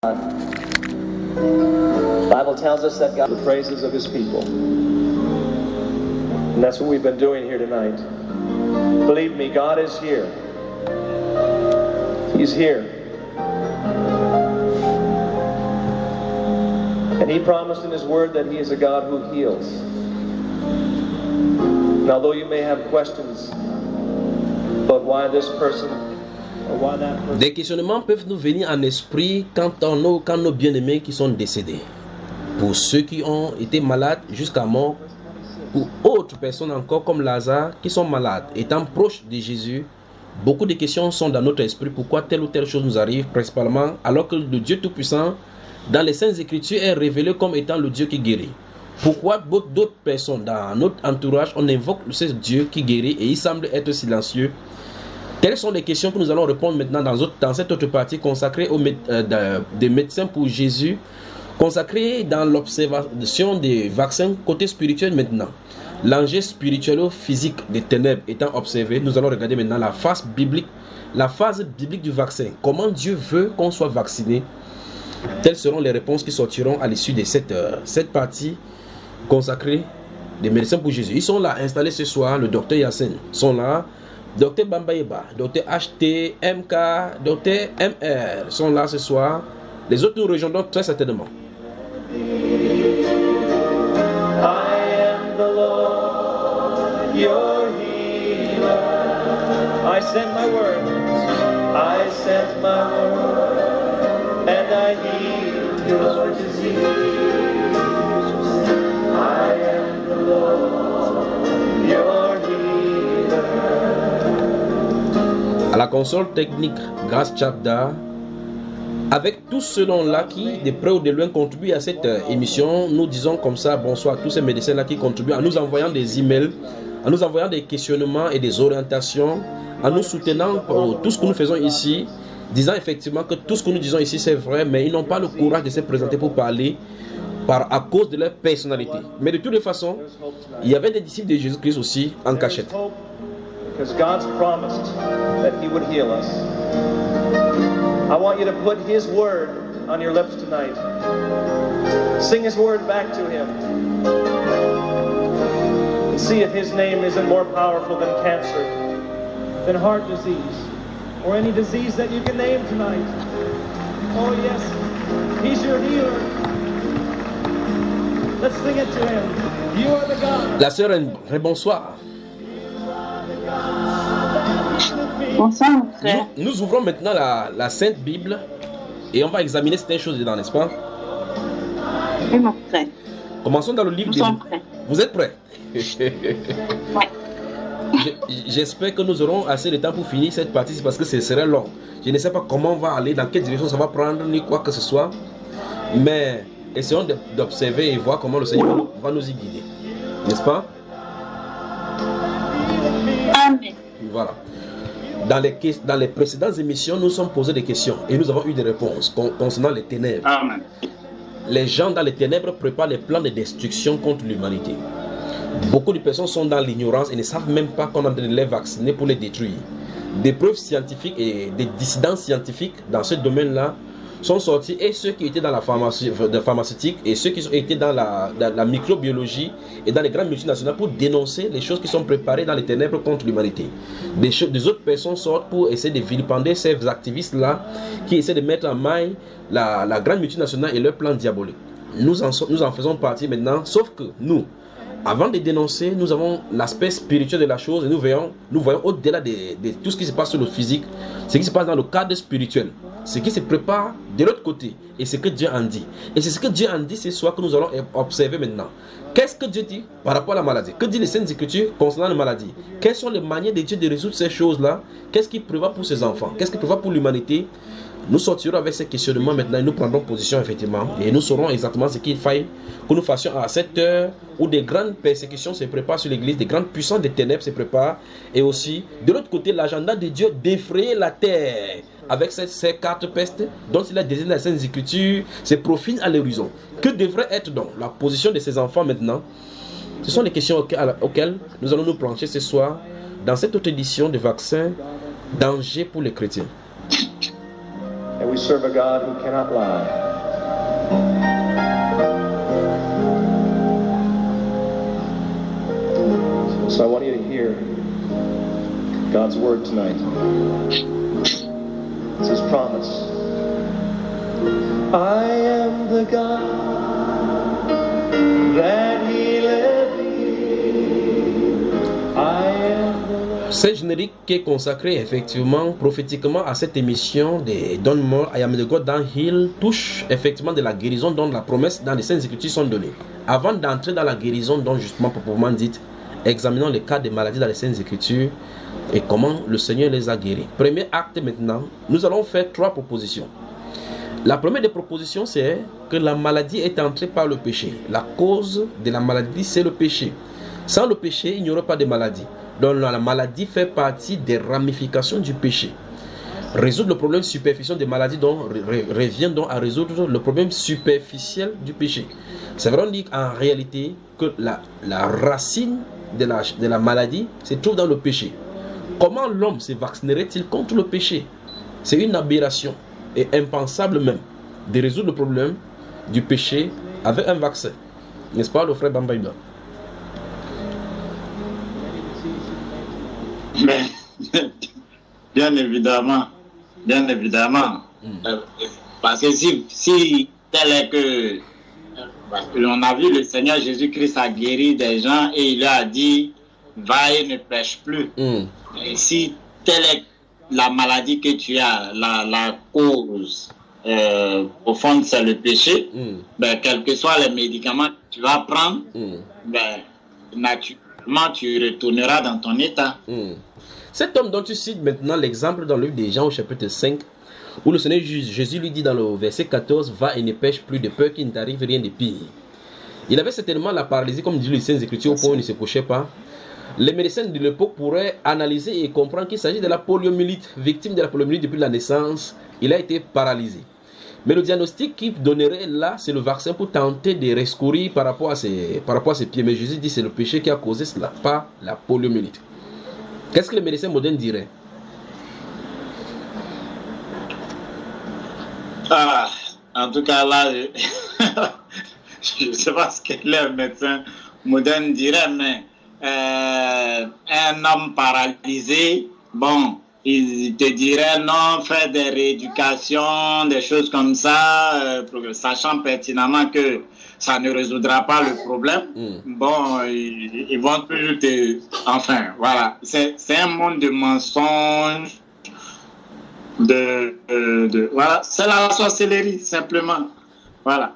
The Bible tells us that God the praises of his people. And that's what we've been doing here tonight. Believe me, God is here. He's here. And he promised in his word that he is a God who heals. And although you may have questions about why this person or why that person... Des questionnements peuvent nous venir en esprit quand nos bien-aimés qui sont décédés. Pour ceux qui ont été malades jusqu'à mort, pour autres personnes encore comme Lazare qui sont malades, étant proches de Jésus, beaucoup de questions sont dans notre esprit. Pourquoi telle ou telle chose nous arrive, principalement alors que le Dieu Tout-Puissant, dans les Saintes Écritures, est révélé comme étant le Dieu qui guérit. Pourquoi d'autres personnes dans notre entourage, on invoque ce Dieu qui guérit et il semble être silencieux? Telles sont les questions que nous allons répondre maintenant dans cette autre partie consacrée des médecins pour Jésus, consacrée dans l'observation des vaccins côté spirituel maintenant. L'enjeu spirituel ou physique des ténèbres étant observé, nous allons regarder maintenant la phase biblique du vaccin. Comment Dieu veut qu'on soit vacciné? Telles seront les réponses qui sortiront à l'issue de cette partie consacrée des médecins pour Jésus. Ils sont là installés ce soir, le docteur Yassine sont là, docteur Bambaïba, docteur HT, MK, docteur MR sont là ce soir. Les autres nous rejoindront très certainement. Your healer. I sent my word, and I healed your disease. I am the Lord, your healer. À la console technique, Grace Chapda, avec tous ceux-là qui, de près ou de loin, contribuent à cette émission, nous disons comme ça bonsoir à tous ces médecins-là qui contribuent en nous envoyant des emails, en nous envoyant des questionnements et des orientations, en nous soutenant pour tout ce que nous faisons ici, disant effectivement que tout ce que nous disons ici c'est vrai, mais ils n'ont pas le courage de se présenter pour parler à cause de leur personnalité. Mais de toutes les façons, il y avait des disciples de Jésus-Christ aussi en cachette. Because God's promised that he would heal us. I want you to put his word on your lips tonight. Sing his word back to him. And see if his name isn't more powerful than cancer, than heart disease, or any disease that you can name tonight. Oh yes, he's your healer. Let's sing it to him. You are the God. La sœur, bonsoir. Bonsoir, mon frère. Nous ouvrons maintenant la Sainte Bible et on va examiner certaines choses dedans, n'est-ce pas? Oui, mon frère. Commençons dans le livre Nous sommes prêts. Vous êtes prêts? Ouais. J'espère que nous aurons assez de temps pour finir cette partie parce que ce serait long. Je ne sais pas comment on va aller, dans quelle direction ça va prendre, ni quoi que ce soit. Mais essayons d'observer et voir comment le Seigneur va nous y guider. N'est-ce pas? Amen. Voilà. Dans les précédentes émissions, nous sommes posés des questions et nous avons eu des réponses concernant les ténèbres. Amen. Les gens dans les ténèbres préparent les plans de destruction contre l'humanité. Beaucoup de personnes sont dans l'ignorance et ne savent même pas qu'on est en train de les vacciner pour les détruire. Des preuves scientifiques et des dissidents scientifiques dans ce domaine-là sont sortis, et ceux qui étaient dans la pharmaceutique et ceux qui étaient dans la microbiologie et dans les grandes multinationales pour dénoncer les choses qui sont préparées dans les ténèbres contre l'humanité. Des autres personnes sortent pour essayer de vilipender ces activistes-là qui essaient de mettre en maille la grande multinationale et leur plan diabolique. Nous en faisons partie maintenant, sauf que nous, avant de dénoncer, nous avons l'aspect spirituel de la chose et nous voyons au-delà de tout ce qui se passe sur le physique, ce qui se passe dans le cadre spirituel, ce qui se prépare de l'autre côté et ce que Dieu en dit. Et c'est ce que Dieu en dit ce soir que nous allons observer maintenant. Qu'est-ce que Dieu dit par rapport à la maladie? Que dit les Saintes Écritures concernant la maladie? Quelles sont les manières de Dieu de résoudre ces choses-là? Qu'est-ce qu'il prévoit pour ses enfants? Qu'est-ce qu'il prévoit pour l'humanité? Nous sortirons avec ces questionnements maintenant et nous prendrons position effectivement. Et nous saurons exactement ce qu'il faille que nous fassions à cette heure où des grandes persécutions se préparent sur l'église, des grandes puissances des ténèbres se préparent. Et aussi, de l'autre côté, l'agenda de Dieu d'effrayer la terre avec ces quatre pestes dont il a désigné dans les Saintes Écritures, se profile à l'horizon. Que devrait être donc la position de ces enfants maintenant? Ce sont les questions auxquelles nous allons nous plancher ce soir dans cette autre édition de Vaccin, danger pour les chrétiens. we serve a God who cannot lie. So I want you to hear God's word tonight. It's His promise. I am the God that healeth thee. I am the... Ce générique qui est consacré effectivement, prophétiquement à cette émission de Don Moore, I am the God that heal, touche effectivement de la guérison dont la promesse dans les Saintes Écritures sont données. Avant d'entrer dans la guérison dont justement proprement dite, examinons les cas de maladies dans les Saintes Écritures et comment le Seigneur les a guéris. Premier acte maintenant, nous allons faire 3 propositions. La première des propositions, c'est que la maladie est entrée par le péché. La cause de la maladie, c'est le péché. Sans le péché, il n'y aurait pas de maladie. Donc la maladie fait partie des ramifications du péché. Résoudre le problème superficiel des maladies revient donc à résoudre le problème superficiel du péché. C'est vrai, on dit en réalité que la racine de la maladie se trouve dans le péché. Comment l'homme se vaccinerait-il contre le péché? C'est une aberration et impensable même de résoudre le problème du péché avec un vaccin. N'est-ce pas, le frère Bambaïba? Bien évidemment. Parce que si tel est que l'on a vu le Seigneur Jésus-Christ a guéri des gens et il a dit va et ne pêche plus. Et si telle est la maladie que tu as, la cause profonde c'est le péché, ben, quels que soient les médicaments que tu vas prendre, ben, naturellement tu retourneras dans ton état. Cet homme dont tu cites maintenant l'exemple dans le livre des Jean au chapitre 5, où le Seigneur Jésus lui dit dans le verset 14, va et ne pêche plus de peur qu'il ne t'arrive rien de pire. Il avait certainement la paralysie, comme dit les Saintes Écritures, au point où il ne se couchait pas. Les médecins de l'époque pourraient analyser et comprendre qu'il s'agit de la poliomyélite. Victime de la poliomyélite depuis la naissance, il a été paralysé. Mais le diagnostic qu'il donnerait là, c'est le vaccin pour tenter de rescourir par rapport à ses pieds. Mais Jésus dit que c'est le péché qui a causé cela, pas la poliomyélite. Qu'est-ce que les médecins modernes diraient? En tout cas là, je ne sais pas ce que les médecins modernes diraient, mais un homme paralysé, bon, il te dirait non, faire des rééducations, des choses comme ça, sachant pertinemment que ça ne résoudra pas le problème. Bon, ils vont toujours te... Enfin, voilà. C'est un monde de mensonges, voilà. C'est la sorcellerie, simplement. Voilà.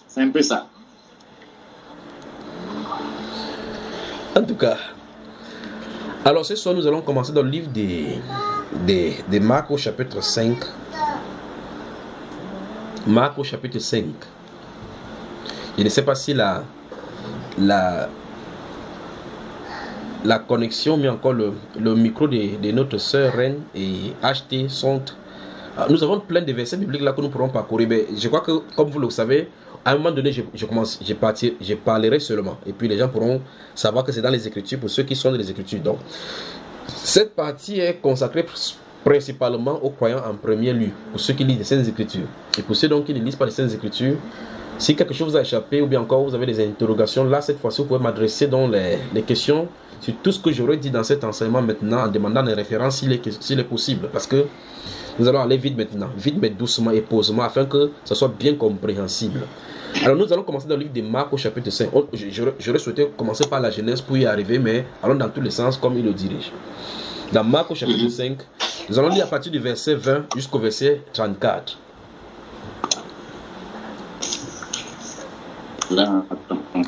C'est un peu ça. En tout cas, alors ce soir, nous allons commencer dans le livre de Marc au chapitre 5. Marc au chapitre 5. Je ne sais pas si la connexion, mais encore le micro de notre sœur Reine et HT sont... Nous avons plein de versets bibliques là que nous pourrons parcourir. Mais je crois que, comme vous le savez, à un moment donné, je parlerai seulement. Et puis les gens pourront savoir que c'est dans les Écritures pour ceux qui sont dans les Écritures. Donc, cette partie est consacrée principalement aux croyants en premier lieu, pour ceux qui lisent les Saintes Écritures. Et pour ceux donc qui ne lisent pas les Saintes Écritures, si quelque chose vous a échappé ou bien encore vous avez des interrogations, là cette fois-ci vous pouvez m'adresser dans les questions sur tout ce que j'aurais dit dans cet enseignement maintenant en demandant des références s'il est possible. Parce que nous allons aller vite maintenant, vite mais doucement et posément afin que ça soit bien compréhensible. Alors nous allons commencer dans le livre de Marc au chapitre 5. J'aurais souhaité commencer par la Genèse pour y arriver, mais allons dans tous les sens comme il le dirige. Dans Marc au chapitre 5, nous allons lire à partir du verset 20 jusqu'au verset 34.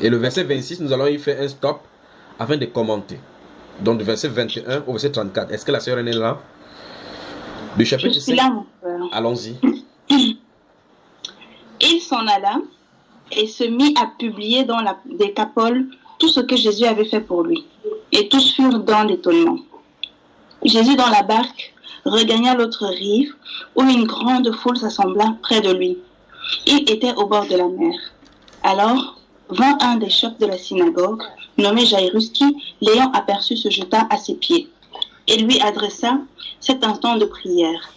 Et le verset 26, nous allons y faire un stop afin de commenter. Donc du verset 21 au verset 34. Est-ce que la sœur est là? Du chapitre 5. Allons-y. Il s'en alla et se mit à publier dans la Décapole tout ce que Jésus avait fait pour lui. Et tous furent dans l'étonnement. Jésus dans la barque regagna l'autre rive où une grande foule s'assembla près de lui. Il était au bord de la mer. Alors vint un des chefs de la synagogue, nommé Jairus, qui, l'ayant aperçu, se jeta à ses pieds et lui adressa cet instant de prière.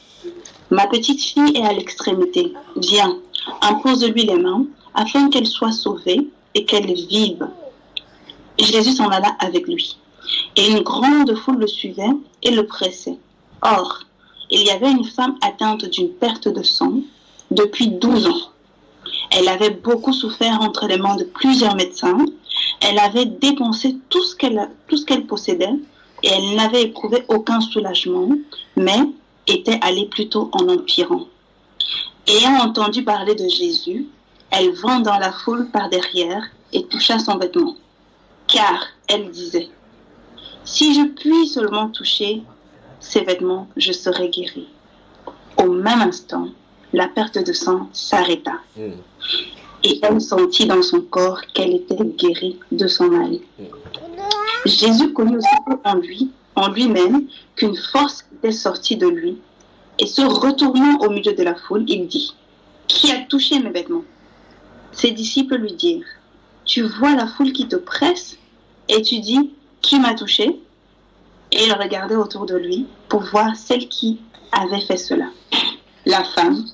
Ma petite fille est à l'extrémité. Viens, impose-lui les mains afin qu'elle soit sauvée et qu'elle vive. Jésus s'en alla avec lui. Et une grande foule le suivait et le pressait. Or, il y avait une femme atteinte d'une perte de sang depuis 12 ans. Elle avait beaucoup souffert entre les mains de plusieurs médecins. Elle avait dépensé tout ce qu'elle possédait et elle n'avait éprouvé aucun soulagement, mais était allée plutôt en empirant. Ayant entendu parler de Jésus, elle vint dans la foule par derrière et toucha son vêtement. Car elle disait, « Si je puis seulement toucher ses vêtements, je serai guérie. » Au même instant, la perte de sang s'arrêta. Et elle sentit dans son corps qu'elle était guérie de son mal. Jésus connut aussi en lui-même, qu'une force était sortie de lui. Et se retournant au milieu de la foule, il dit, « Qui a touché mes vêtements ?» Ses disciples lui dirent, « Tu vois la foule qui te presse et tu dis, « Qui m'a touché ?» Et il regardait autour de lui pour voir celle qui avait fait cela. La femme,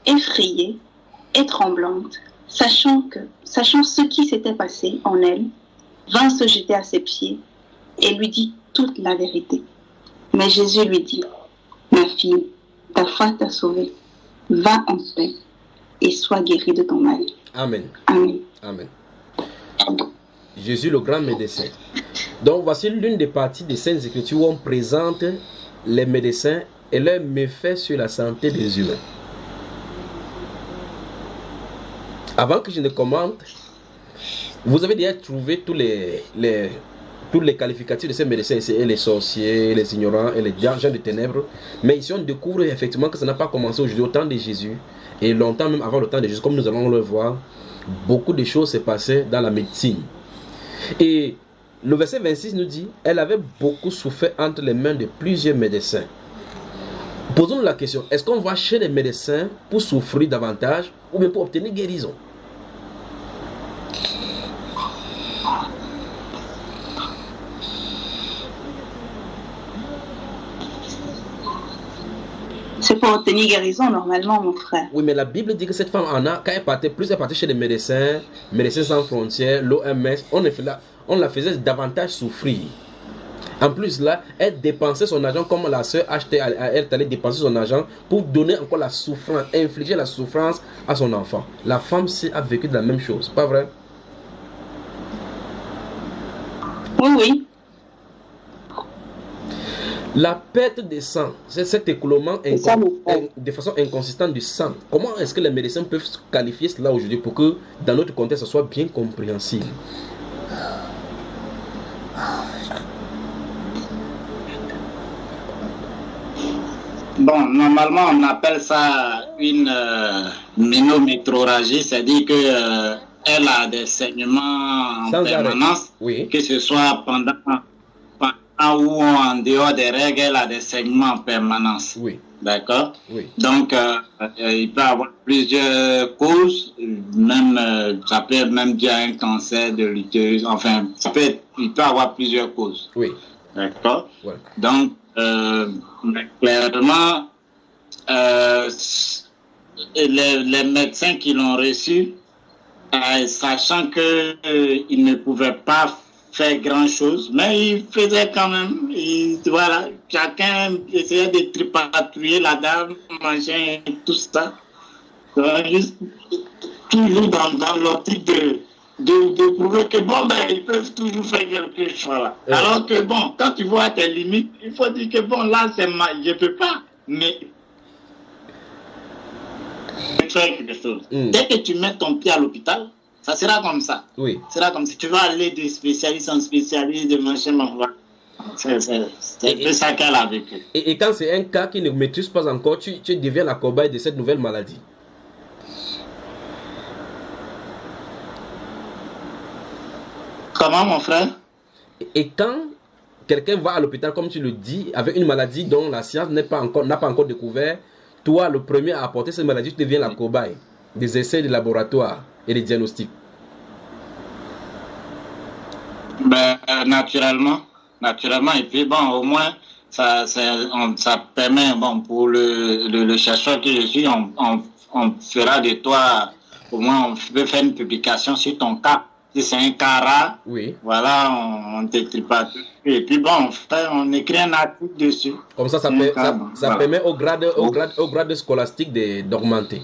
effrayée et tremblante, sachant ce qui s'était passé en elle, vint se jeter à ses pieds et lui dit toute la vérité. Mais Jésus lui dit, « Ma fille, ta foi t'a sauvée. Va en paix et sois guérie de ton mal. » Amen. Amen. Amen. Jésus, le grand médecin. Donc, voici l'une des parties des Saintes Écritures où on présente les médecins et leurs méfaits sur la santé des humains. Avant que je ne commente, vous avez déjà trouvé tous les qualificatifs de ces médecins ici, et les sorciers, les ignorants et les gens de ténèbres. Mais ici, on découvre effectivement que ça n'a pas commencé aujourd'hui au temps de Jésus. Et longtemps même avant le temps de Jésus, comme nous allons le voir, beaucoup de choses s'est passé dans la médecine. Et le verset 26 nous dit, elle avait beaucoup souffert entre les mains de plusieurs médecins. Posons-nous la question, est-ce qu'on va chez les médecins pour souffrir davantage ou bien pour obtenir guérison? C'est pour obtenir guérison normalement, mon frère. Oui, mais la Bible dit que cette femme en a, quand elle partait chez les médecins, Médecins sans frontières, l'OMS, on la faisait davantage souffrir. En plus là, elle dépensait son argent comme la sœur achetait, elle allait dépenser son argent pour donner encore la souffrance, infliger la souffrance à son enfant. La femme a vécu de la même chose, pas vrai? Oui, oui. La perte de sang, c'est cet écoulement de façon inconsistante du sang. Comment est-ce que les médecins peuvent qualifier cela aujourd'hui pour que dans notre contexte, ça soit bien compréhensible? Bon, normalement, on appelle ça une ménométrorragie, c'est-à-dire que elle a des saignements en permanence, oui. Que ce soit pendant ou en dehors des règles, elle a des saignements en permanence. Oui. D'accord? Oui. Donc, il peut y avoir plusieurs causes, même, ça peut être même dû à un cancer de l'utérus, enfin, il peut y avoir plusieurs causes. Oui. D'accord? Ouais. Donc, clairement, les médecins qui l'ont reçu, sachant qu'ils ne pouvaient pas faire grand chose, mais ils faisaient quand même, voilà, chacun essayait de tripatouiller la dame, machin, tout ça. Juste, toujours dans l'optique de prouver que bon, ben, ils peuvent toujours faire quelque chose. Voilà. Alors que bon, quand tu vois tes limites, il faut dire que bon, là, je ne peux pas, mais faire quelque chose. Dès que tu mets ton pied à l'hôpital, ça sera comme ça. Oui. Ça sera comme si tu vas aller de spécialiste en spécialiste, de machin, c'est un peu ça qu'elle a vécu. Et quand c'est un cas qui ne maîtrise pas encore, tu deviens la cobaye de cette nouvelle maladie. Comment, mon frère? Et quand quelqu'un va à l'hôpital, comme tu le dis, avec une maladie dont la science n'a pas encore découvert, toi, le premier à apporter cette maladie, tu deviens la cobaye des essais de laboratoire et des diagnostics. Ben, naturellement. Et puis bon, au moins, ça permet, bon, pour le chercheur que je suis, on fera de toi, au moins on peut faire une publication sur ton cas. Si c'est un cas rare, Oui. voilà, on t'écrit pas tout. Et puis bon, on écrit un article dessus. Comme ça, Voilà. permet au grade scolastique d'augmenter.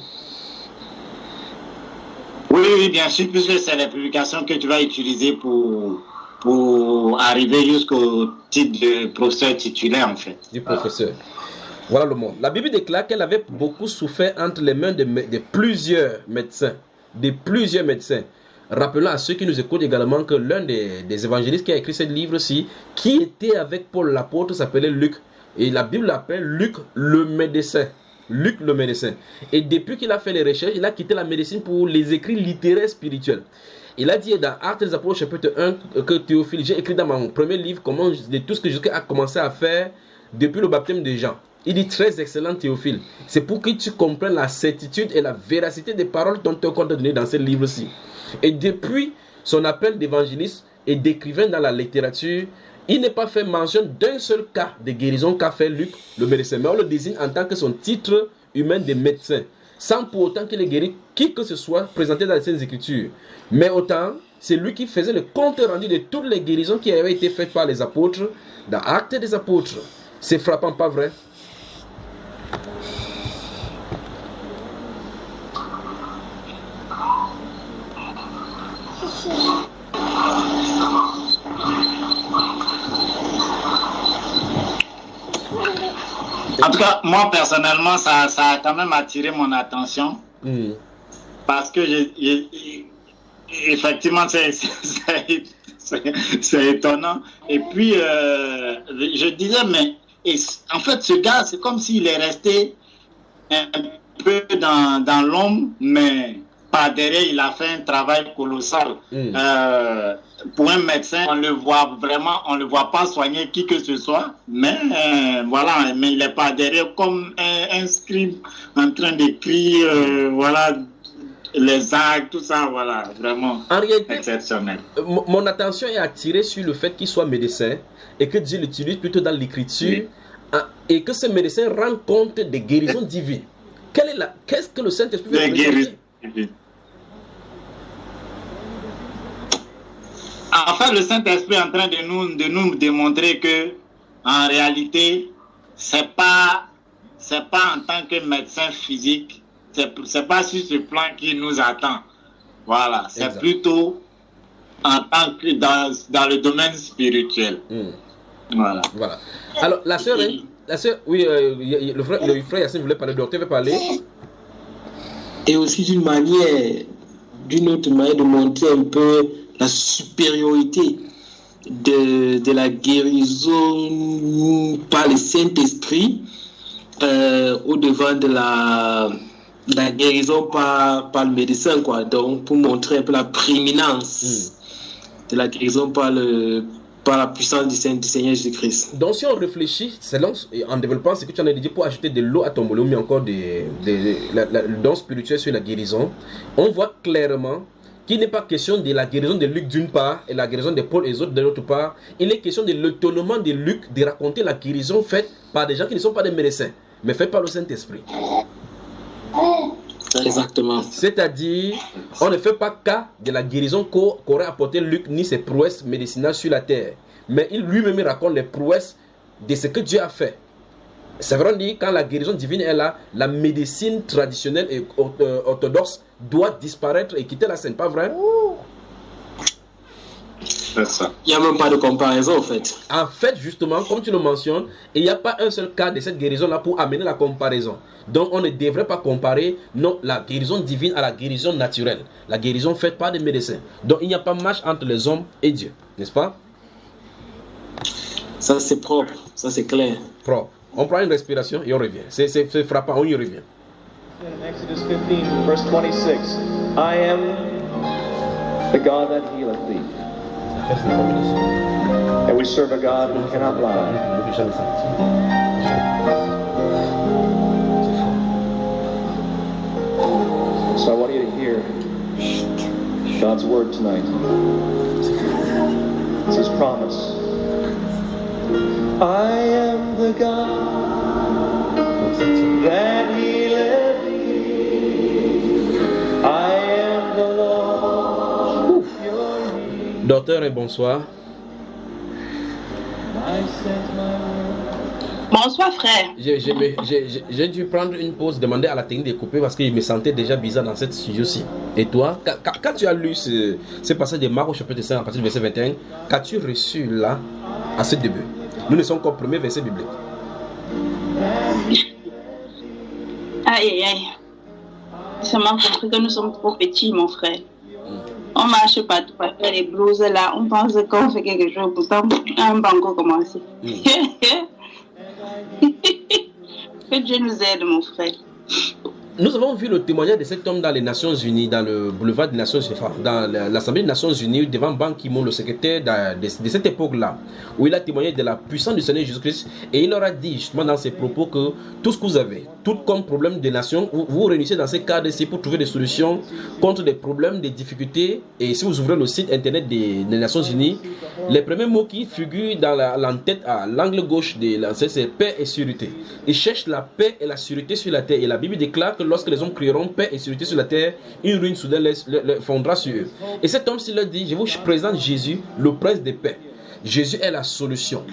Oui, bien sûr, puisque c'est les publications que tu vas utiliser pour arriver jusqu'au titre de professeur titulaire, en fait. Du professeur. Voilà le monde. La Bible déclare qu'elle avait beaucoup souffert entre les mains de plusieurs médecins. De plusieurs médecins. Rappelons à ceux qui nous écoutent également que l'un des évangélistes qui a écrit ce livre-ci, qui était avec Paul l'apôtre, s'appelait Luc. Et la Bible l'appelle Luc le médecin. Luc le médecin. Et depuis qu'il a fait les recherches, il a quitté la médecine pour les écrits littéraires spirituels. Il a dit dans Actes des Apôtres chapitre 1 que Théophile, j'ai écrit dans mon premier livre comment de tout ce que Jésus a commencé à faire depuis le baptême de Jean. Il dit très excellent Théophile. C'est pour que tu comprennes la certitude et la véracité des paroles dont on t'a donné dans ce livre-ci. Et depuis son appel d'évangéliste et d'écrivain dans la littérature, il n'est pas fait mention d'un seul cas de guérison qu'a fait Luc le médecin. Mais on le désigne en tant que son titre humain de médecin, sans pour autant qu'il ait guéri qui que ce soit présenté dans les Saintes Écritures. Mais autant, c'est lui qui faisait le compte rendu de toutes les guérisons qui avaient été faites par les apôtres dans Actes des Apôtres. C'est frappant, pas vrai? En tout cas, moi personnellement, ça a quand même attiré mon attention. Parce que effectivement, c'est étonnant. Et puis, je disais, mais en fait, ce gars, c'est comme s'il est resté un peu dans l'ombre, mais par derrière, il a fait un travail colossal. Pour un médecin, on le voit pas soigner qui que ce soit, mais voilà, mais il est pas derrière comme un scribe en train d'écrire, voilà, les actes, tout ça, voilà, vraiment en réalité, exceptionnel. Mon attention est attirée sur le fait qu'il soit médecin et que Dieu l'utilise plutôt dans l'écriture, et que ce médecin rend compte des guérisons divines. Qu'est-ce que le Saint-Esprit veut présenter? En fait, le Saint-Esprit est en train de nous démontrer que, en réalité, c'est pas en tant que médecin physique, c'est pas sur ce plan qu'il nous attend. Voilà, c'est plutôt en tant que dans le domaine spirituel. Voilà. Alors, la sœur, oui, le frère Yassine voulait parler, le docteur veut parler. Et aussi d'une autre manière de montrer un peu la supériorité de la guérison par le Saint-Esprit au-devant de la guérison par le médecin, quoi. Donc, pour montrer un peu la prééminence de la guérison par la puissance du Seigneur Jésus-Christ. Donc, si on réfléchit, en développant ce que tu en as dit, pour ajouter de l'eau à ton moulin, mais encore le don spirituel sur la guérison, on voit clairement qu'il n'est pas question de la guérison de Luc d'une part et la guérison de Paul et les autres de l'autre part. Il est question de l'étonnement de Luc de raconter la guérison faite par des gens qui ne sont pas des médecins, mais faite par le Saint-Esprit. Exactement. C'est-à-dire, on ne fait pas cas de la guérison qu'aurait apporté Luc ni ses prouesses médicinales sur la terre, mais il lui-même raconte les prouesses de ce que Dieu a fait. C'est vrai, on dit, quand la guérison divine est là, la médecine traditionnelle et orthodoxe doit disparaître et quitter la scène, pas vrai? C'est ça. Il n'y a même pas de comparaison, en fait. En fait, justement, comme tu le mentionnes, il n'y a pas un seul cas de cette guérison-là pour amener la comparaison. Donc, on ne devrait pas comparer la guérison divine à la guérison naturelle. La guérison faite par des médecins. Donc, il n'y a pas match entre les hommes et Dieu, n'est-ce pas? Ça, c'est propre. Ça, c'est clair. Propre. On prend une respiration et on revient. C'est frappant, on y revient. In Exodus 15, verse 26, I am the God that healeth thee. And we serve a God who cannot lie. So I want you to hear God's word tonight. It's His promise. I am the God that healeth thee. I am the Lord your healer. Docteur, et bonsoir. I sent my word. Bonsoir frère. J'ai dû prendre une pause, demander à la technique de couper parce que je me sentais déjà bizarre dans cette studio-ci. Et toi, quand tu as lu ce passage de Marc au chapitre 5 à partir du verset 21, qu'as-tu reçu là à ce début? Nous ne sommes qu'au premier verset biblique. Aïe aïe aïe. Ça m'a compris que nous sommes trop petits mon frère. On marche partout pour faire les blouses là. On pense qu'on fait quelque chose. Pourtant, on va encore commencer. Que Dieu nous aide mon frère. Nous avons vu le témoignage de cet homme dans les Nations Unies, dans le boulevard des Nations Unies, dans l'Assemblée des Nations Unies, devant Ban Ki-moon, le secrétaire de cette époque-là, où il a témoigné de la puissance du Seigneur Jésus-Christ, et il leur a dit justement dans ses propos que tout ce que vous avez, tout comme problème des nations, vous vous réunissez dans ces cadres-ci pour trouver des solutions contre des problèmes, des difficultés. Et si vous ouvrez le site internet des Nations Unies, les premiers mots qui figurent dans l'entête à l'angle gauche de l'entête, c'est paix et sécurité. Ils cherchent la paix et la sécurité sur la terre, et la Bible déclare que lorsque les hommes crieront paix et sécurité sur la terre, une ruine soudaine leur fondra sur eux. Et cet homme-ci leur dit, je vous présente Jésus, le prince de paix. Jésus est la solution.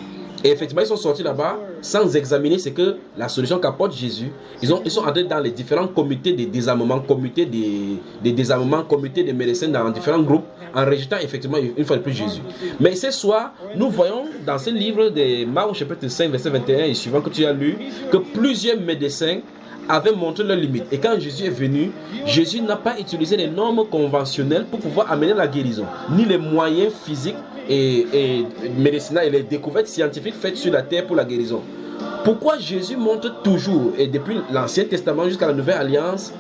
Et effectivement, ils sont sortis là-bas sans examiner ce que la solution qu'apporte Jésus. Ils sont entrés dans les différents comités de désarmement, comités de désarmement, comités de médecins dans différents groupes, en rejetant effectivement une fois de plus Jésus. Mais ce soir, nous voyons dans ce livre de Marc chapitre 5, verset 21 et suivant que tu as lu, que plusieurs médecins avaient montré leurs limites. Et quand Jésus est venu, Jésus n'a pas utilisé les normes conventionnelles pour pouvoir amener la guérison, ni les moyens physiques et médicinaux et les découvertes scientifiques faites sur la terre pour la guérison. Pourquoi Jésus montre toujours, et depuis l'Ancien Testament jusqu'à la Nouvelle Alliance,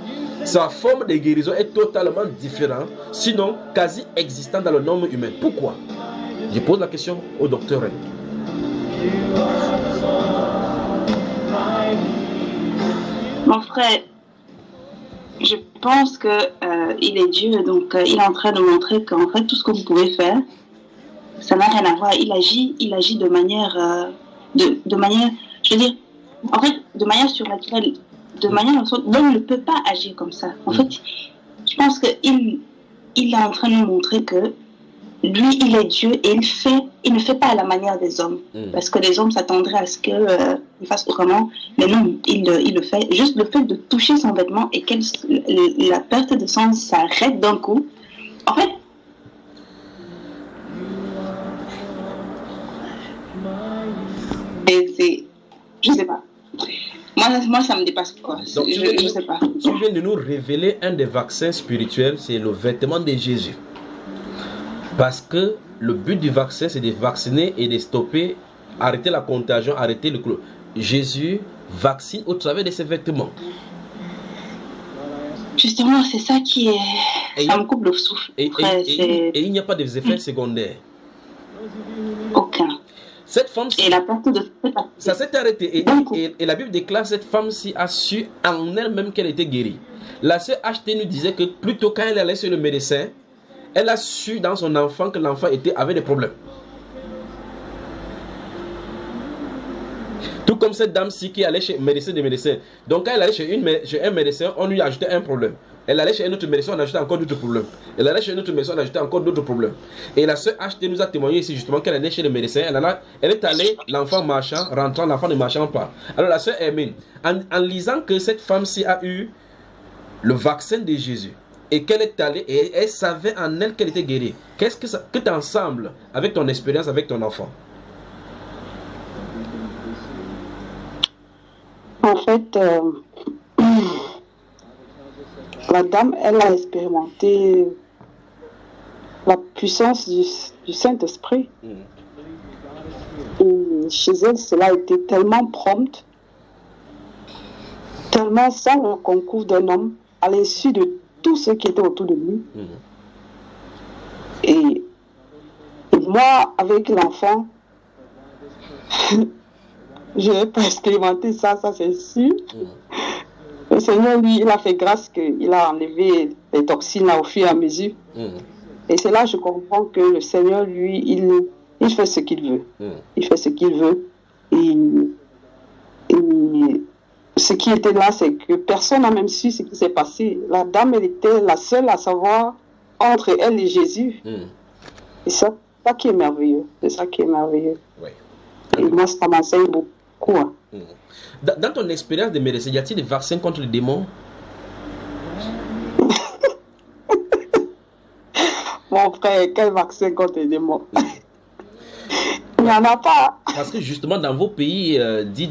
sa forme de guérison est totalement différente, sinon quasi existante dans le norme humain? Pourquoi? Je pose la question au docteur Ren. Mon frère, je pense que il est Dieu, donc il est en train de montrer qu'en fait tout ce que vous pouvez faire, ça n'a rien à voir. Il agit de manière, de manière, je veux dire, en fait, de manière surnaturelle, de manière dont l'homme ne peut pas agir comme ça. En fait, je pense qu'il est en train de nous montrer que lui, il est Dieu et il ne fait pas à la manière des hommes. Parce que les hommes s'attendraient à ce qu'il fasse autrement. Mais non, il le fait. Juste le fait de toucher son vêtement et que la perte de sang s'arrête d'un coup. En fait, je sais pas. Moi, ça me dépasse quoi. Donc, je sais pas. Tu viens de nous révéler un des vaccins spirituels, c'est le vêtement de Jésus. Parce que le but du vaccin, c'est de vacciner et de stopper, arrêter la contagion, arrêter le clou. Jésus vaccine au travers de ses vêtements. Justement, c'est ça qui est... ça me coupe le souffle. Et il n'y a pas d'effets secondaires. Aucun. Cette femme, et la perte de... ça s'est arrêté. Et la Bible déclare cette femme-ci a su en elle-même qu'elle était guérie. La sœur HT nous disait que plutôt quand elle allait chez le médecin, elle a su dans son enfant que l'enfant avait des problèmes. Tout comme cette dame-ci qui allait chez médecin des médecins. Donc quand elle allait chez un médecin, on lui ajoutait un problème. Elle allait chez un autre médecin, on ajoutait encore d'autres problèmes. Elle allait chez un autre médecin, on ajoutait encore d'autres problèmes. Et la sœur HT nous a témoigné ici justement qu'elle allait chez le médecin. Elle est allée, l'enfant marchant, rentrant, l'enfant ne marchant pas. Alors la sœur Hermine, en lisant que cette femme-ci a eu le vaccin de Jésus, et qu'elle est allée et elle savait en elle qu'elle était guérie. Qu'est-ce que tu ensemble avec ton expérience avec ton enfant? En fait, la dame, elle a expérimenté la puissance du Saint-Esprit. Et chez elle, cela a été tellement prompt, tellement sans le concours d'un homme, à l'issue de tout ce qui était autour de lui. Et moi, avec l'enfant, je n'ai pas expérimenté ça c'est sûr. Le Seigneur, lui, il a fait grâce qu'il a enlevé les toxines là, au fur et à mesure. Et c'est là que je comprends que le Seigneur, lui, il il fait ce qu'il veut. Il fait ce qu'il veut. Et ce qui était là, c'est que personne n'a même su ce qui s'est passé. La dame, elle était la seule à savoir entre elle et Jésus. Et ça qui est merveilleux. C'est ça qui est merveilleux. Oui. Et moi, ça m'enseigne beaucoup. Hein. Dans ton expérience de médecin, y a-t-il des vaccins contre les démons? Mon frère, quel vaccin contre les démons? Il n'y en a pas. Parce que justement, dans vos pays dits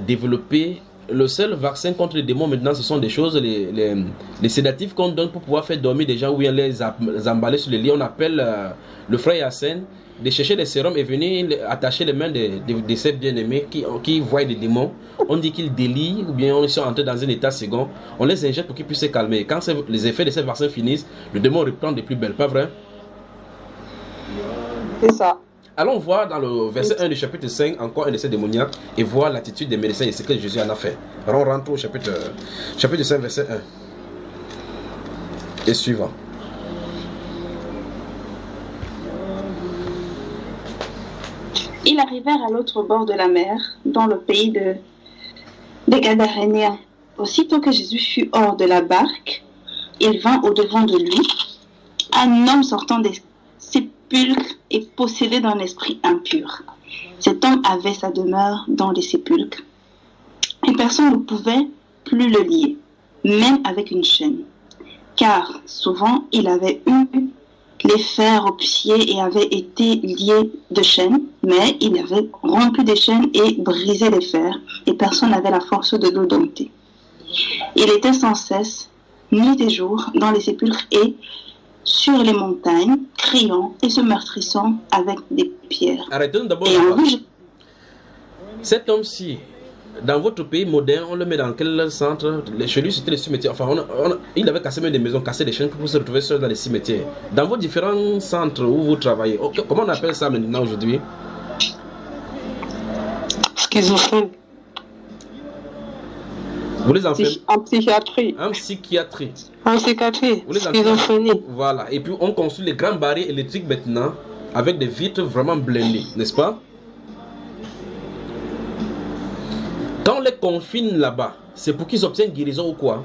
développés, le seul vaccin contre les démons maintenant, ce sont des choses, les sédatifs qu'on donne pour pouvoir faire dormir des gens ou bien les emballer sur les lits. On appelle le frère Yassine de chercher des sérums et venir attacher les mains de ses bien-aimés qui voient des démons. On dit qu'ils délient ou bien ils sont entrés dans un état second. On les injecte pour qu'ils puissent se calmer. Et quand les effets de ces vaccins finissent, le démon reprend de plus belle, pas vrai? C'est ça. Allons voir dans le verset 1 du chapitre 5 encore un de ces démoniaques et voir l'attitude des médecins et ce que Jésus en a fait. Alors on rentre au chapitre 5 verset 1 et suivant. Ils arrivèrent à l'autre bord de la mer, dans le pays des Gadaréniens. Aussitôt que Jésus fut hors de la barque, il vint au-devant de lui un homme sortant des sépulcres et possédé d'un esprit impur. Cet homme avait sa demeure dans les sépulcres, et personne ne pouvait plus le lier, même avec une chaîne, car souvent il avait eu les fers aux pieds et avait été lié de chaînes, mais il avait rompu des chaînes et brisé les fers, et personne n'avait la force de le dompter. Il était sans cesse, nuit et jour, dans les sépulcres et sur les montagnes, criant et se meurtrissant avec des pierres. Arrêtons d'abord. Cet homme-ci, dans votre pays moderne, on le met dans quel centre? Chez lui, c'était les cimetières. Enfin, il avait cassé même des maisons, cassé des chaînes pour se retrouver seul dans les cimetières. Dans vos différents centres où vous travaillez, comment on appelle ça maintenant aujourd'hui? Schizophrène. Vous les enfermez En psychiatrie. en psychiatrie. En psychiatrie. Vous les Schizophrénie. Voilà. Et puis on construit les grandes barrières électriques maintenant avec des vitres vraiment blindées, n'est-ce pas? Quand on les confine là-bas, c'est pour qu'ils obtiennent guérison ou quoi?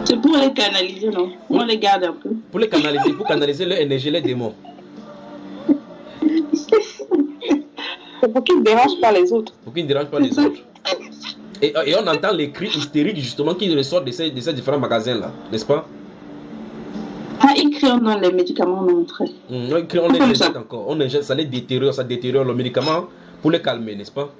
C'est pour les canaliser, non? On les garde un peu. Pour les canaliser, pour canaliser leur énergie, les démons. C'est pour qu'ils ne dérangent pas les autres. Pour qu'ils ne dérangent pas les autres. Et on entend les cris hystériques justement qui ressortent de ces différents magasins-là, n'est-ce pas? Ah, ils crient dans les médicaments, non, frère. On les injecte encore. On injecte, ça les détériore, ça détériore le médicament pour les calmer, n'est-ce pas?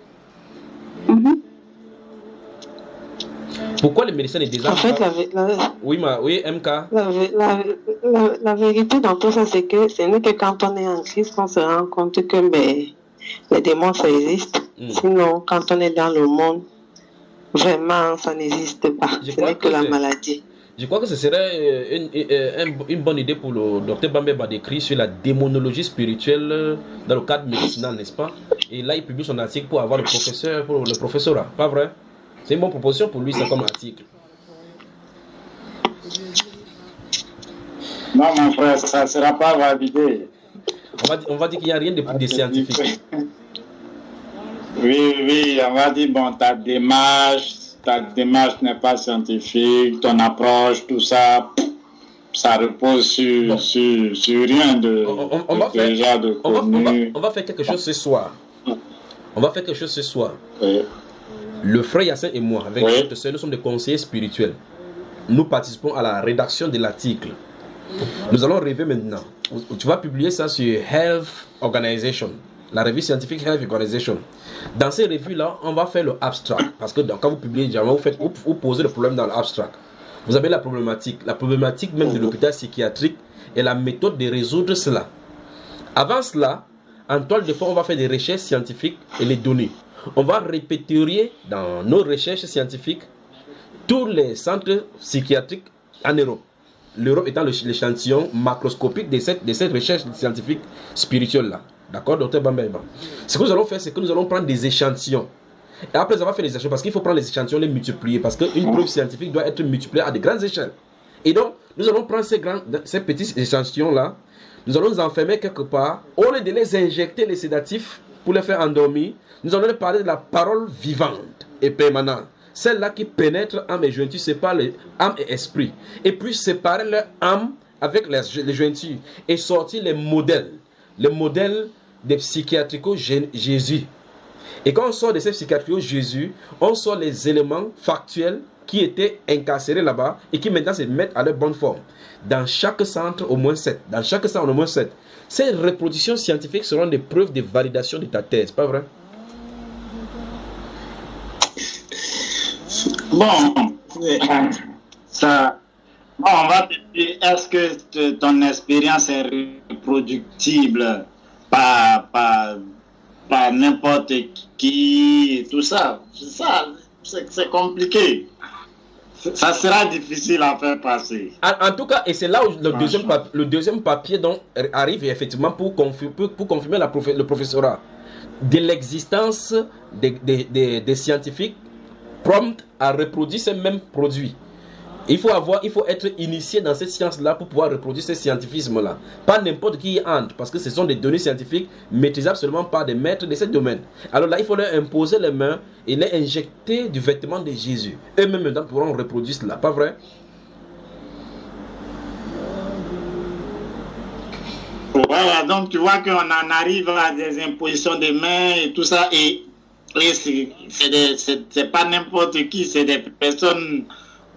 Pourquoi les médecins ne désarment pas? Oui, MK. La vérité dans tout ça, c'est que ce n'est que quand on est en crise qu'on se rend compte que les démons, ça existe. Sinon, quand on est dans le monde, vraiment, ça n'existe pas. Ce n'est que la maladie. Je crois que ce serait une bonne idée pour le docteur Bambeba d'écrire sur la démonologie spirituelle dans le cadre médicinal, n'est-ce pas? Et là, il publie son article pour avoir le professorat, pas vrai? C'est une bonne proposition pour lui, ça, comme article. Non, mon frère, ça ne sera pas validé. On va dire qu'il n'y a rien de scientifique. Oui, on va dire, bon, ta démarche n'est pas scientifique, ton approche, tout ça, ça repose sur rien de connu. On va faire quelque chose ce soir. Oui. Le frère Yassine et moi, avec notre sœur, nous sommes des conseillers spirituels. Nous participons à la rédaction de l'article. Nous allons rêver maintenant. Tu vas publier ça sur Health Organization, la revue scientifique Health Organization. Dans ces revues-là, on va faire le abstract. Parce que quand vous publiez, vous posez le problème dans l'abstract. Vous avez la problématique même de l'hôpital psychiatrique et la méthode de résoudre cela. Avant cela, en toile de fond, on va faire des recherches scientifiques et les données. On va répertorier dans nos recherches scientifiques tous les centres psychiatriques en Europe. L'Europe étant l'échantillon macroscopique de cette recherche scientifique spirituelle-là. D'accord, docteur Bambeba? Ce que nous allons faire, c'est que nous allons prendre des échantillons. Et après avoir fait les échantillons, parce qu'il faut prendre les échantillons, les multiplier, parce qu'une preuve scientifique doit être multipliée à de grandes échelles. Et donc, nous allons prendre ces petits échantillons-là, nous allons les enfermer quelque part, au lieu de les injecter les sédatifs pour les faire endormir, nous allons leur parler de la parole vivante et permanente. Celle-là qui pénètre âme et jointure, sépare âme et esprit. Et puis séparer leur âme avec les jointures et sortir les modèles des psychiatrico-Jésus. Et quand on sort de ces psychiatrico-Jésus, on sort les éléments factuels qui étaient incarcérés là-bas et qui maintenant se mettent à leur bonne forme. Dans chaque centre, au moins 7. Dans chaque centre, au moins 7. Ces reproductions scientifiques seront des preuves de validation de ta thèse, pas vrai? Bon, ça, bon, on va te dire, est-ce que ton expérience est reproductible par n'importe qui et tout ça? C'est compliqué. Ça sera difficile à faire passer. En tout cas, et c'est là où le deuxième papier donc arrive effectivement pour confirmer le professorat de l'existence des scientifiques prompts à reproduire ces mêmes produits. Il faut être initié dans cette science-là pour pouvoir reproduire ce scientifisme-là. Pas n'importe qui y entre, parce que ce sont des données scientifiques maîtrisables seulement par des maîtres de ce domaine. Alors là, il faut leur imposer les mains et les injecter du vêtement de Jésus. Eux-mêmes maintenant pourront reproduire cela, pas vrai? Voilà, donc tu vois qu'on en arrive à des impositions de mains et tout ça, et c'est pas n'importe qui, c'est des personnes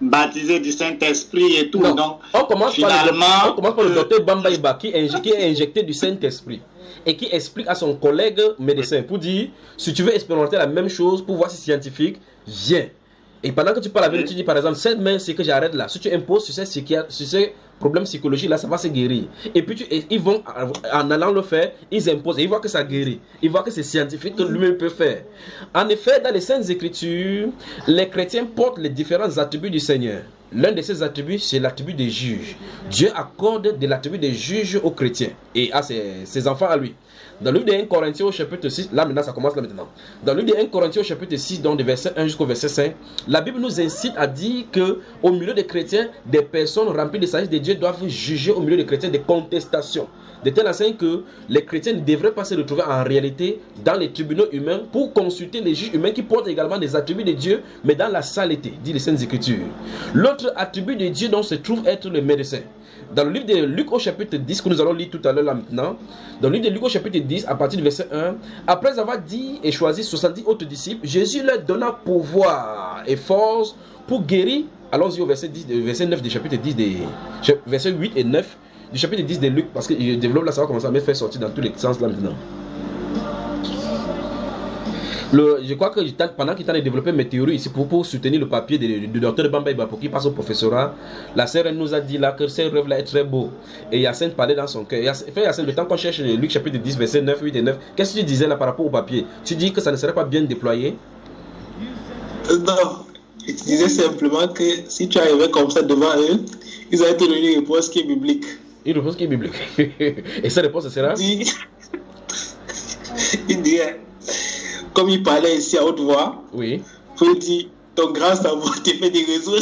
baptisé du Saint-Esprit et tout. Non. Donc, on commence par le docteur Bamba Iba qui est injecté du Saint-Esprit et qui explique à son collègue médecin pour dire, si tu veux expérimenter la même chose pour voir si c'est scientifique, viens. Et pendant que tu parles avec lui, tu dis par exemple, cette main, c'est que j'arrête là. Si tu imposes sur ces problèmes psychologiques là, ça va se guérir. Et puis ils vont, en allant le faire, ils imposent. Et ils voient que ça guérit. Ils voient que c'est scientifique, que lui-même peut faire. En effet, dans les Saintes Écritures, les chrétiens portent les différents attributs du Seigneur. L'un de ces attributs, c'est l'attribut des juges. Dieu accorde de l'attribut des juges aux chrétiens et à ses enfants à lui. Dans le livre de 1 Corinthiens au chapitre 6, là maintenant ça commence là maintenant. Dans le livre de 1 Corinthiens au chapitre 6, donc de verset 1 jusqu'au verset 5, la Bible nous incite à dire que au milieu des chrétiens, des personnes remplies de sagesse de Dieu doivent juger au milieu des chrétiens des contestations. De telle enseigne que les chrétiens ne devraient pas se retrouver en réalité dans les tribunaux humains pour consulter les juges humains qui portent également des attributs de Dieu, mais dans la saleté, dit les Saintes Écritures. L'autre attribut de Dieu donc se trouve être le médecin. Dans le livre de Luc au chapitre 10, que nous allons lire tout à l'heure là maintenant, dans le livre de Luc au chapitre 10, à partir du verset 1, après avoir dit et choisi 70 autres disciples, Jésus leur donna pouvoir et force pour guérir. Allons-y au verset 9 du chapitre 10, verset 8 et 9 du chapitre 10 de Luc, parce que je développe là, ça va commencer à me faire sortir dans tous les sens là maintenant. Je crois que pendant qu'il t'a développé mes théories ici pour soutenir le papier du docteur Bamba Iba pour qu'il passe au professorat, la sœur nous a dit là que ces rêves là est très beau et Yacine parlait dans son cœur. Yacine, le temps qu'on cherche Luc chapitre 10 verset 9, 8 et 9, qu'est-ce que tu disais là par rapport au papier? Tu dis que ça ne serait pas bien déployé? Non, je disais simplement que si tu arrivais comme ça devant eux, ils allaient te donner une réponse qui est biblique. Une réponse qui est biblique. Et cette réponse sera? Il dirait, comme il parlait ici à haute voix, oui. Il dire, ton grand savoir te fait des réseaux.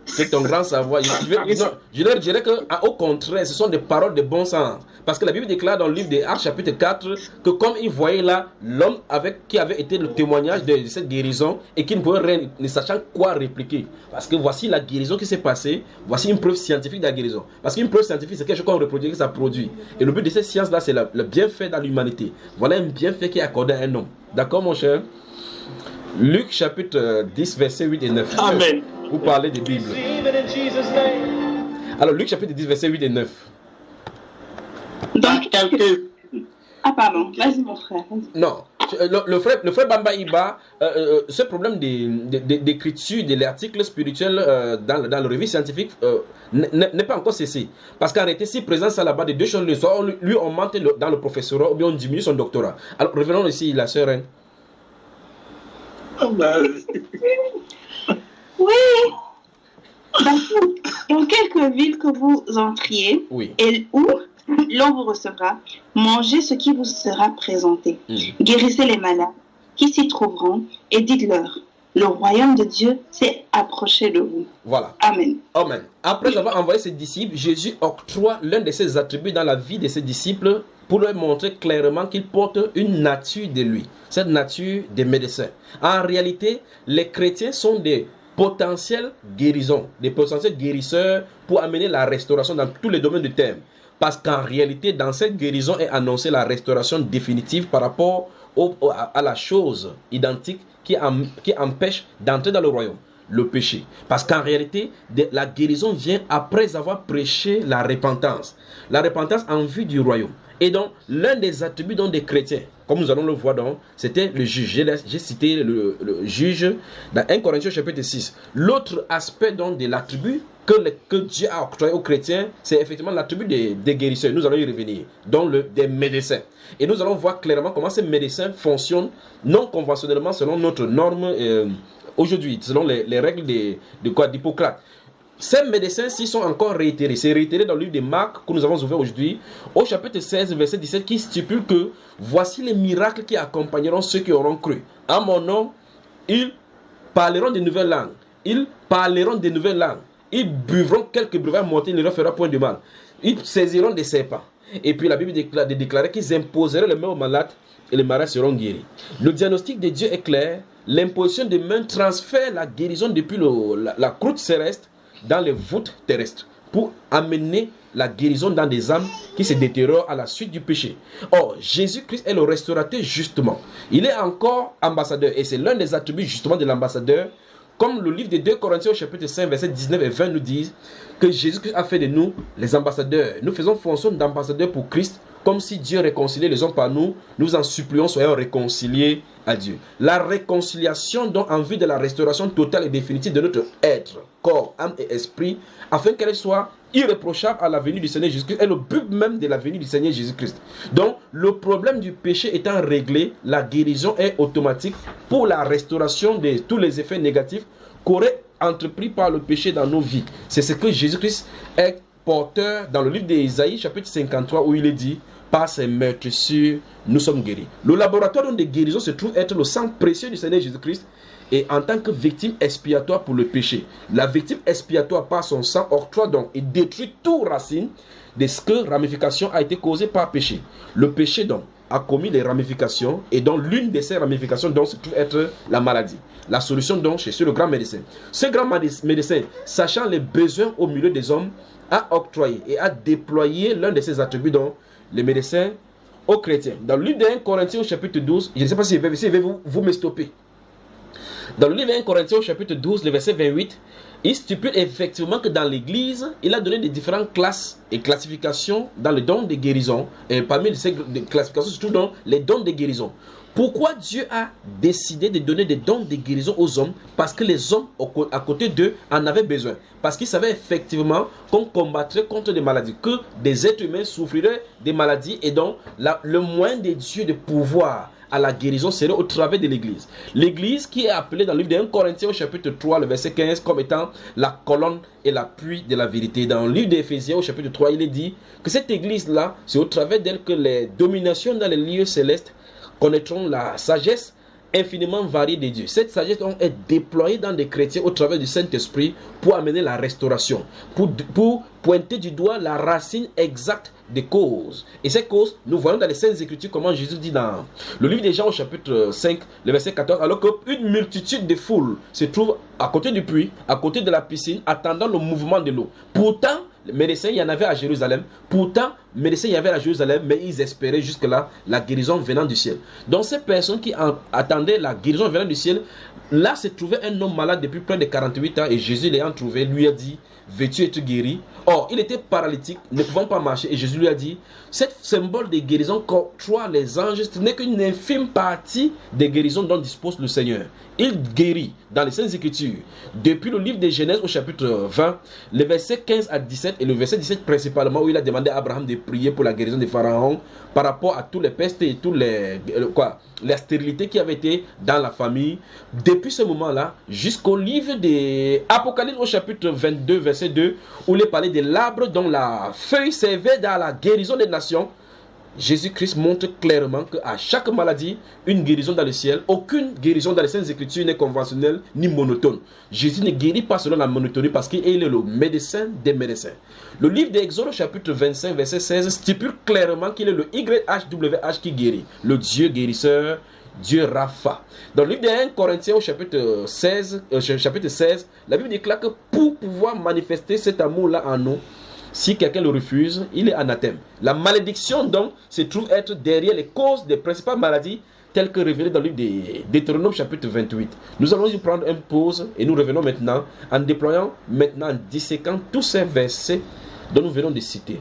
C'est ton grand savoir. Je leur dirais qu'au contraire, ce sont des paroles de bon sens. Parce que la Bible déclare dans le livre des Actes chapitre 4 que comme ils voyaient là l'homme qui avait été le témoignage de cette guérison et qui ne pouvait rien, ne sachant quoi répliquer. Parce que voici la guérison qui s'est passée, voici une preuve scientifique de la guérison. Parce qu'une preuve scientifique, c'est quelque chose qu'on reproduit, que ça produit. Et le but de cette science-là, c'est le bienfait dans l'humanité. Voilà un bienfait qui est accordé à un homme. D'accord, mon cher? Luc chapitre 10, verset 8 et 9. Amen. Vous parlez de Bible. Alors, Luc chapitre 10, verset 8 et 9. Donc, ah, pardon, vas-y, mon frère. Non, le frère Bamba Iba, ce problème d'écriture de l'article spirituel dans le revue scientifique n'est pas encore cessé. Parce qu'en réalité, si présent ça là-bas, de deux choses, soit lui on monte dans le professorat ou bien on diminue son doctorat. Alors, revenons ici, la sœur Reine. Oui. Dans quelques villes que vous entriez, oui. Et où l'on vous recevra, mangez ce qui vous sera présenté. Guérissez les malades qui s'y trouveront et dites-leur, le royaume de Dieu s'est approché de vous. Voilà. Amen. Amen. Après avoir envoyé ses disciples, Jésus octroie l'un de ses attributs dans la vie de ses disciples pour leur montrer clairement qu'il porte une nature de lui, cette nature des médecins. En réalité, les chrétiens sont des potentiels guérisons, des potentiels guérisseurs pour amener la restauration dans tous les domaines du terme. Parce qu'en réalité, dans cette guérison est annoncée la restauration définitive par rapport à la chose identique qui empêche d'entrer dans le royaume, le péché. Parce qu'en réalité, la guérison vient après avoir prêché la repentance en vue du royaume. Et donc, l'un des attributs des chrétiens, comme nous allons le voir, c'était le juge. J'ai cité le juge dans 1 Corinthiens chapitre 6. L'autre aspect de l'attribut que Dieu a octroyé aux chrétiens, c'est effectivement l'attribut des guérisseurs. Nous allons y revenir, des médecins. Et nous allons voir clairement comment ces médecins fonctionnent non conventionnellement selon notre norme aujourd'hui, selon les règles d'Hippocrate. Ces médecins-ci sont encore réitérés. C'est réitéré dans le livre de Marc que nous avons ouvert aujourd'hui, au chapitre 16, verset 17, qui stipule que voici les miracles qui accompagneront ceux qui auront cru. En mon nom, ils parleront de nouvelles langues. Ils parleront de nouvelles langues. Ils buvront quelques breuvages mortels, il ne leur fera point de mal. Ils saisiront des serpents. Et puis la Bible déclarait qu'ils imposeraient les mains aux malades et les malades seront guéris. Le diagnostic de Dieu est clair. L'imposition des mains transfère la guérison depuis la croûte céleste dans les voûtes terrestres pour amener la guérison dans des âmes qui se détériorent à la suite du péché. Or, Jésus-Christ est le restaurateur justement. Il est encore ambassadeur et c'est l'un des attributs justement de l'ambassadeur. Comme le livre de 2 Corinthiens au chapitre 5, versets 19 et 20 nous disent que Jésus-Christ a fait de nous les ambassadeurs. Nous faisons fonction d'ambassadeurs pour Christ, comme si Dieu réconciliait les hommes par nous. Nous en supplions, soyons réconciliés à Dieu. La réconciliation donc en vue de la restauration totale et définitive de notre être, corps, âme et esprit, afin qu'elle soit irréprochable à la venue du Seigneur Jésus-Christ est le but même de la venue du Seigneur Jésus-Christ. Donc, le problème du péché étant réglé, la guérison est automatique pour la restauration de tous les effets négatifs qu'aurait entrepris par le péché dans nos vies. C'est ce que Jésus-Christ est porteur dans le livre d'Ésaïe, chapitre 53, où il est dit « Par ses meurtrissures, nous sommes guéris ». Le laboratoire de guérison se trouve être le sang précieux du Seigneur Jésus-Christ et en tant que victime expiatoire pour le péché. La victime expiatoire par son sang octroie donc et détruit toute racine de ce que ramification a été causée par péché. Le péché donc a commis les ramifications et donc l'une de ces ramifications donc se trouve être la maladie. La solution donc c'est le grand médecin. Ce grand médecin, sachant les besoins au milieu des hommes, a octroyé et a déployé l'un de ses attributs dont les médecins aux chrétiens. Dans le livre de 1 Corinthiens au chapitre 12, je ne sais pas si vous me stoppez. Dans le livre de 1 Corinthiens au chapitre 12, le verset 28, il stipule effectivement que dans l'église, il a donné des différentes classes et classifications dans le don de guérison. Et parmi ces classifications, surtout dans les dons de guérison. Pourquoi Dieu a décidé de donner des dons de guérison aux hommes? Parce que les hommes à côté d'eux en avaient besoin. Parce qu'ils savaient effectivement qu'on combattrait contre des maladies, que des êtres humains souffriraient des maladies. Et donc, le moyen de Dieu de pouvoir à la guérison serait au travers de l'église. L'église qui est appelée dans le livre de 1 Corinthiens au chapitre 3, le verset 15, comme étant la colonne et l'appui de la vérité. Dans le livre d'Éphésiens au chapitre 3, il est dit que cette église-là, c'est au travers d'elle que les dominations dans les lieux célestes connaîtront la sagesse infiniment variée de Dieu. Cette sagesse est déployée dans des chrétiens au travers du Saint-Esprit pour amener la restauration, pour pointer du doigt la racine exacte des causes. Et ces causes, nous voyons dans les Saintes Écritures comment Jésus dit dans le livre des Jean au chapitre 5, le verset 14, alors qu'une multitude de foules se trouve à côté du puits, à côté de la piscine, attendant le mouvement de l'eau. Pourtant, les médecins, il y en avait à Jérusalem. Mais ils espéraient jusque-là la guérison venant du ciel. Donc ces personnes qui attendaient la guérison venant du ciel, là se trouvait un homme malade depuis près de 48 ans et Jésus l'ayant trouvé, lui a dit, veux-tu être guéri? Or, il était paralytique, ne pouvant pas marcher et Jésus lui a dit, cette symbole de guérison qu'octroient les anges, ce n'est qu'une infime partie des guérisons dont dispose le Seigneur. Il guérit dans les Saintes Écritures, depuis le livre de Genèse au chapitre 20, les versets 15 à 17 et le verset 17 principalement où il a demandé à Abraham de prier pour la guérison des pharaons par rapport à tous les pestes et tous les stérilités qui avaient été dans la famille. Depuis ce moment-là, jusqu'au livre de Apocalypse au chapitre 22, verset 2, où il est parlé de l'arbre dont la feuille servait dans la guérison des nations. Jésus-Christ montre clairement qu'à chaque maladie, une guérison dans le ciel, aucune guérison dans les Saintes Écritures n'est conventionnelle ni monotone. Jésus ne guérit pas selon la monotonie parce qu'il est le médecin des médecins. Le livre d'Exode, chapitre 25, verset 16, stipule clairement qu'il est le YHWH qui guérit, le Dieu guérisseur, Dieu Rapha. Dans le livre de 1 Corinthiens, au chapitre 16, la Bible déclare que pour pouvoir manifester cet amour-là en nous, si quelqu'un le refuse, il est anathème. La malédiction, donc, se trouve être derrière les causes des principales maladies telles que révélées dans le livre de Deutéronome chapitre 28. Nous allons y prendre une pause et nous revenons maintenant en déployant, en disséquant tous ces versets dont nous venons de citer.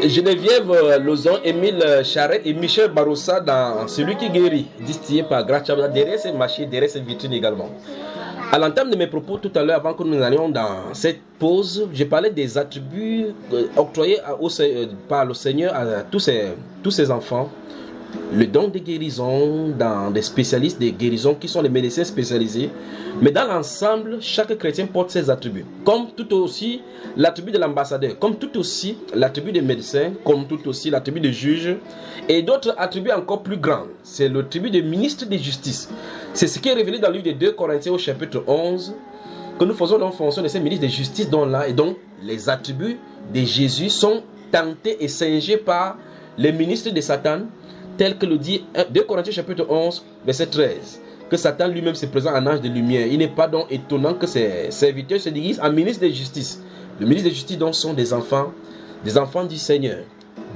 Geneviève Lozon, Émile Charette et Michel Barossa dans Celui qui guérit, distillé par Grachabla, derrière ces machines, derrière ces vitrines également. À l'entame de mes propos tout à l'heure, avant que nous allions dans cette pause, j'ai parlé des attributs octroyés par le Seigneur à tous ses enfants. Le don de guérison dans des spécialistes de guérison qui sont les médecins spécialisés. Mais dans l'ensemble, chaque chrétien porte ses attributs. Comme tout aussi l'attribut de l'ambassadeur, comme tout aussi l'attribut des médecins, comme tout aussi l'attribut des juges. Et d'autres attributs encore plus grands. C'est l'attribut de ministre de justice. C'est ce qui est révélé dans le livre de 2 Corinthiens au chapitre 11. Que nous faisons en fonction de ces ministres de justice dont là. Et donc, les attributs de Jésus sont tentés et singés par les ministres de Satan. Tel que le dit 2 Corinthiens chapitre 11, verset 13, que Satan lui-même se présente en ange de lumière. Il n'est pas donc étonnant que ses serviteurs se déguisent en ministre de justice. Le ministre de justice donc sont des enfants du Seigneur.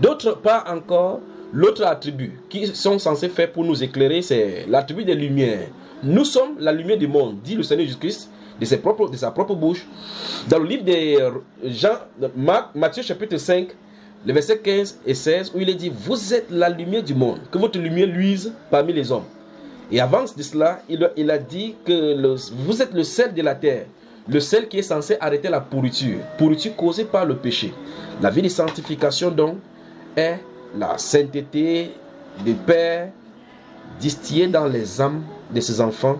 D'autre part encore, l'autre attribut qui sont censés faire pour nous éclairer, c'est l'attribut de lumière. Nous sommes la lumière du monde, dit le Seigneur Jésus-Christ de sa propre bouche. Dans le livre de Matthieu chapitre 5, le verset 15 et 16, où il est dit, vous êtes la lumière du monde, que votre lumière luise parmi les hommes. Et avant de cela, il a dit que vous êtes le sel de la terre, le sel qui est censé arrêter la pourriture causée par le péché. La vie de sanctification donc est la sainteté du Père distillée dans les âmes de ses enfants,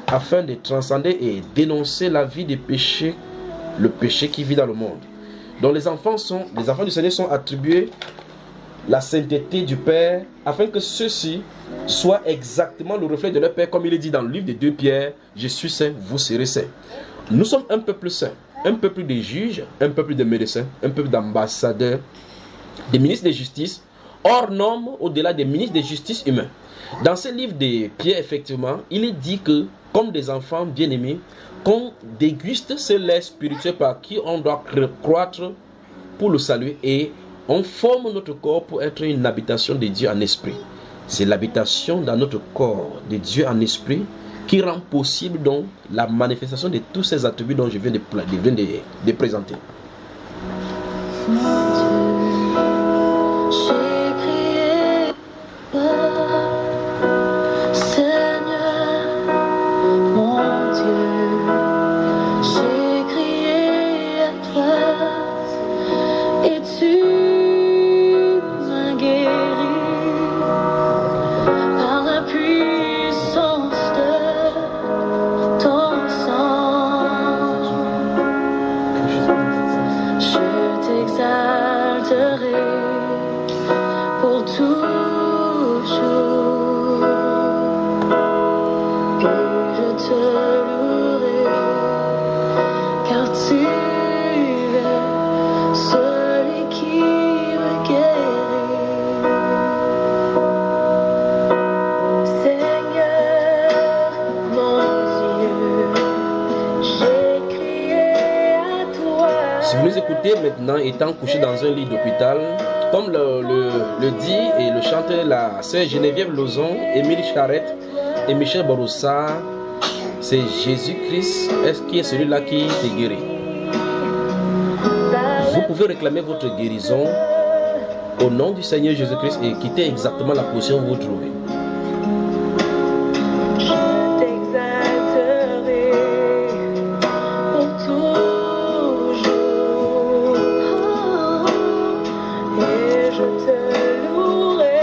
afin de transcender et dénoncer la vie de péché, le péché qui vit dans le monde. Donc les enfants du Seigneur sont attribués la sainteté du Père, afin que ceux-ci soient exactement le reflet de leur Père, comme il est dit dans le livre de 2 Pierre, je suis saint, vous serez saints. Nous sommes un peuple saint, un peuple de juges, un peuple de médecins, un peuple d'ambassadeurs, des ministres de justice, hors norme au-delà des ministres de justice humains. Dans ce livre de Pierre, effectivement, il est dit que, comme des enfants bien-aimés, qu'on déguste ce lait spirituel par qui on doit croître pour le salut, et on forme notre corps pour être une habitation de Dieu en esprit. C'est l'habitation dans notre corps de Dieu en esprit qui rend possible donc la manifestation de tous ces attributs dont je viens de présenter. Je te louerai, car tu es celui qui me guérit. Seigneur, mon Dieu, j'ai crié à toi. Si vous nous écoutez maintenant étant couché dans un lit d'hôpital, comme le dit et le chante la sœur Geneviève Lozon, Émile Charette et Michel Baroussa, c'est Jésus-Christ qui est celui-là qui te guérit. Vous pouvez réclamer votre guérison au nom du Seigneur Jésus-Christ et quitter exactement la position où vous vous trouvez. Je t'exalterai pour toujours, et je te louerai,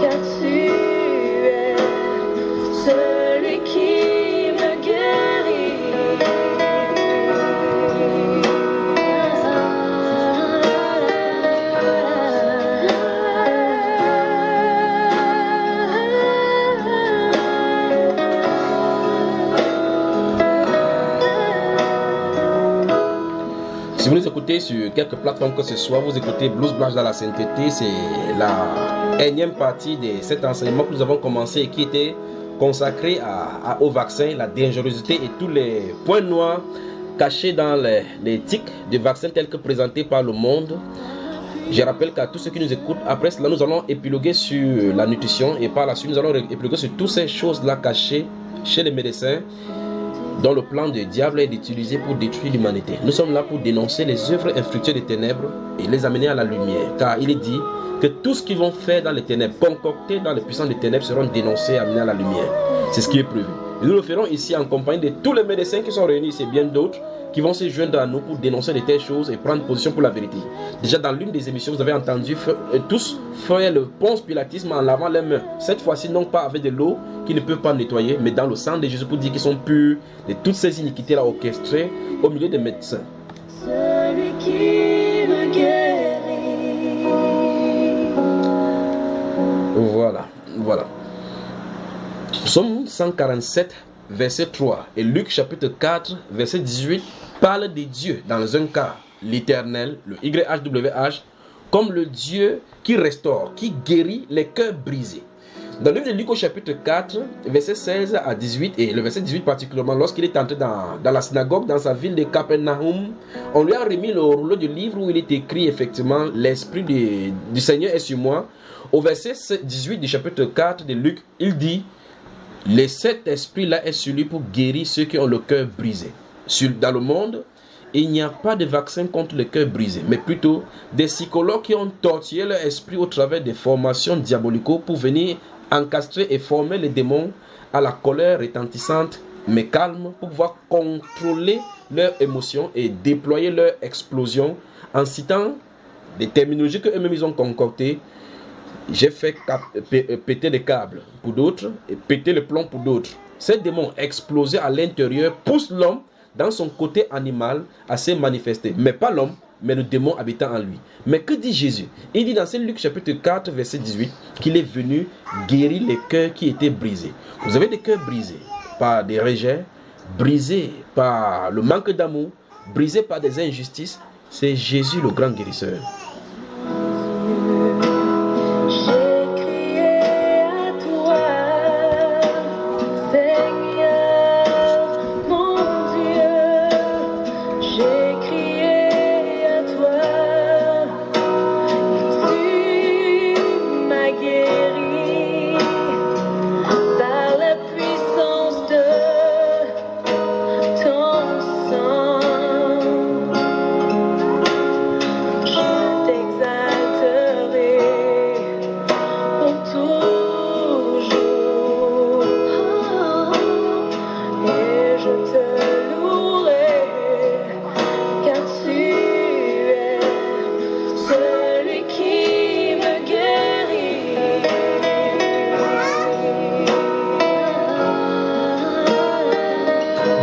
car tu es celui qui me guérit. Si vous nous écoutez sur quelques plateformes que ce soit, vous écoutez Blues Blanche dans la sainteté, c'est la énième partie de cet enseignement que nous avons commencé et qui était consacré au vaccin, la dangerosité et tous les points noirs cachés dans les tics de vaccins tels que présentés par le monde. Je rappelle qu'à tous ceux qui nous écoutent, après cela, nous allons épiloguer sur la nutrition et par la suite, nous allons épiloguer sur toutes ces choses-là cachées chez les médecins, dont le plan du diable est d'utiliser pour détruire l'humanité. Nous sommes là pour dénoncer les œuvres infructueuses des ténèbres et les amener à la lumière. Car il est dit que tout ce qu'ils vont faire dans les ténèbres, concocter dans les puissances des ténèbres, seront dénoncés et amenés à la lumière. C'est ce qui est prévu. Et nous le ferons ici en compagnie de tous les médecins qui sont réunis ici et bien d'autres qui vont se joindre à nous pour dénoncer de telles choses et prendre position pour la vérité. Déjà dans l'une des émissions, vous avez entendu tous faire le Ponce Pilatisme en lavant les mains. Cette fois-ci, non pas avec de l'eau qu'ils ne peuvent pas nettoyer, mais dans le sang de Jésus pour dire qu'ils sont purs de toutes ces iniquités-là orchestrées au milieu des médecins. Celui qui me guérit. Voilà. Psaume 147, verset 3 et Luc chapitre 4, verset 18 parle de Dieu dans un cas, l'Éternel, le YHWH, comme le Dieu qui restaure, qui guérit les cœurs brisés. Dans le livre de Luc au chapitre 4, verset 16 à 18, et le verset 18 particulièrement, lorsqu'il est entré dans la synagogue, dans sa ville de Capernaum, on lui a remis le rouleau du livre où il est écrit effectivement, l'Esprit du Seigneur est sur moi. Au verset 18 du chapitre 4 de Luc, il dit, cet esprit-là est sur lui pour guérir ceux qui ont le cœur brisé. Dans le monde, il n'y a pas de vaccin contre le cœur brisé, mais plutôt des psychologues qui ont tortillé leur esprit au travers des formations diaboliques pour venir encastrer et former les démons à la colère retentissante mais calme pour pouvoir contrôler leurs émotions et déployer leur explosion en citant des terminologies qu'eux-mêmes ils ont concoctées. J'ai fait péter les câbles pour d'autres et péter le plomb pour d'autres. Ces démons explosés à l'intérieur poussent l'homme dans son côté animal à se manifester. Mais pas l'homme, mais le démon habitant en lui. Mais que dit Jésus? Il dit dans Saint Luc chapitre 4, verset 18, qu'il est venu guérir les cœurs qui étaient brisés. Vous avez des cœurs brisés par des rejets, brisés par le manque d'amour, brisés par des injustices. C'est Jésus le grand guérisseur.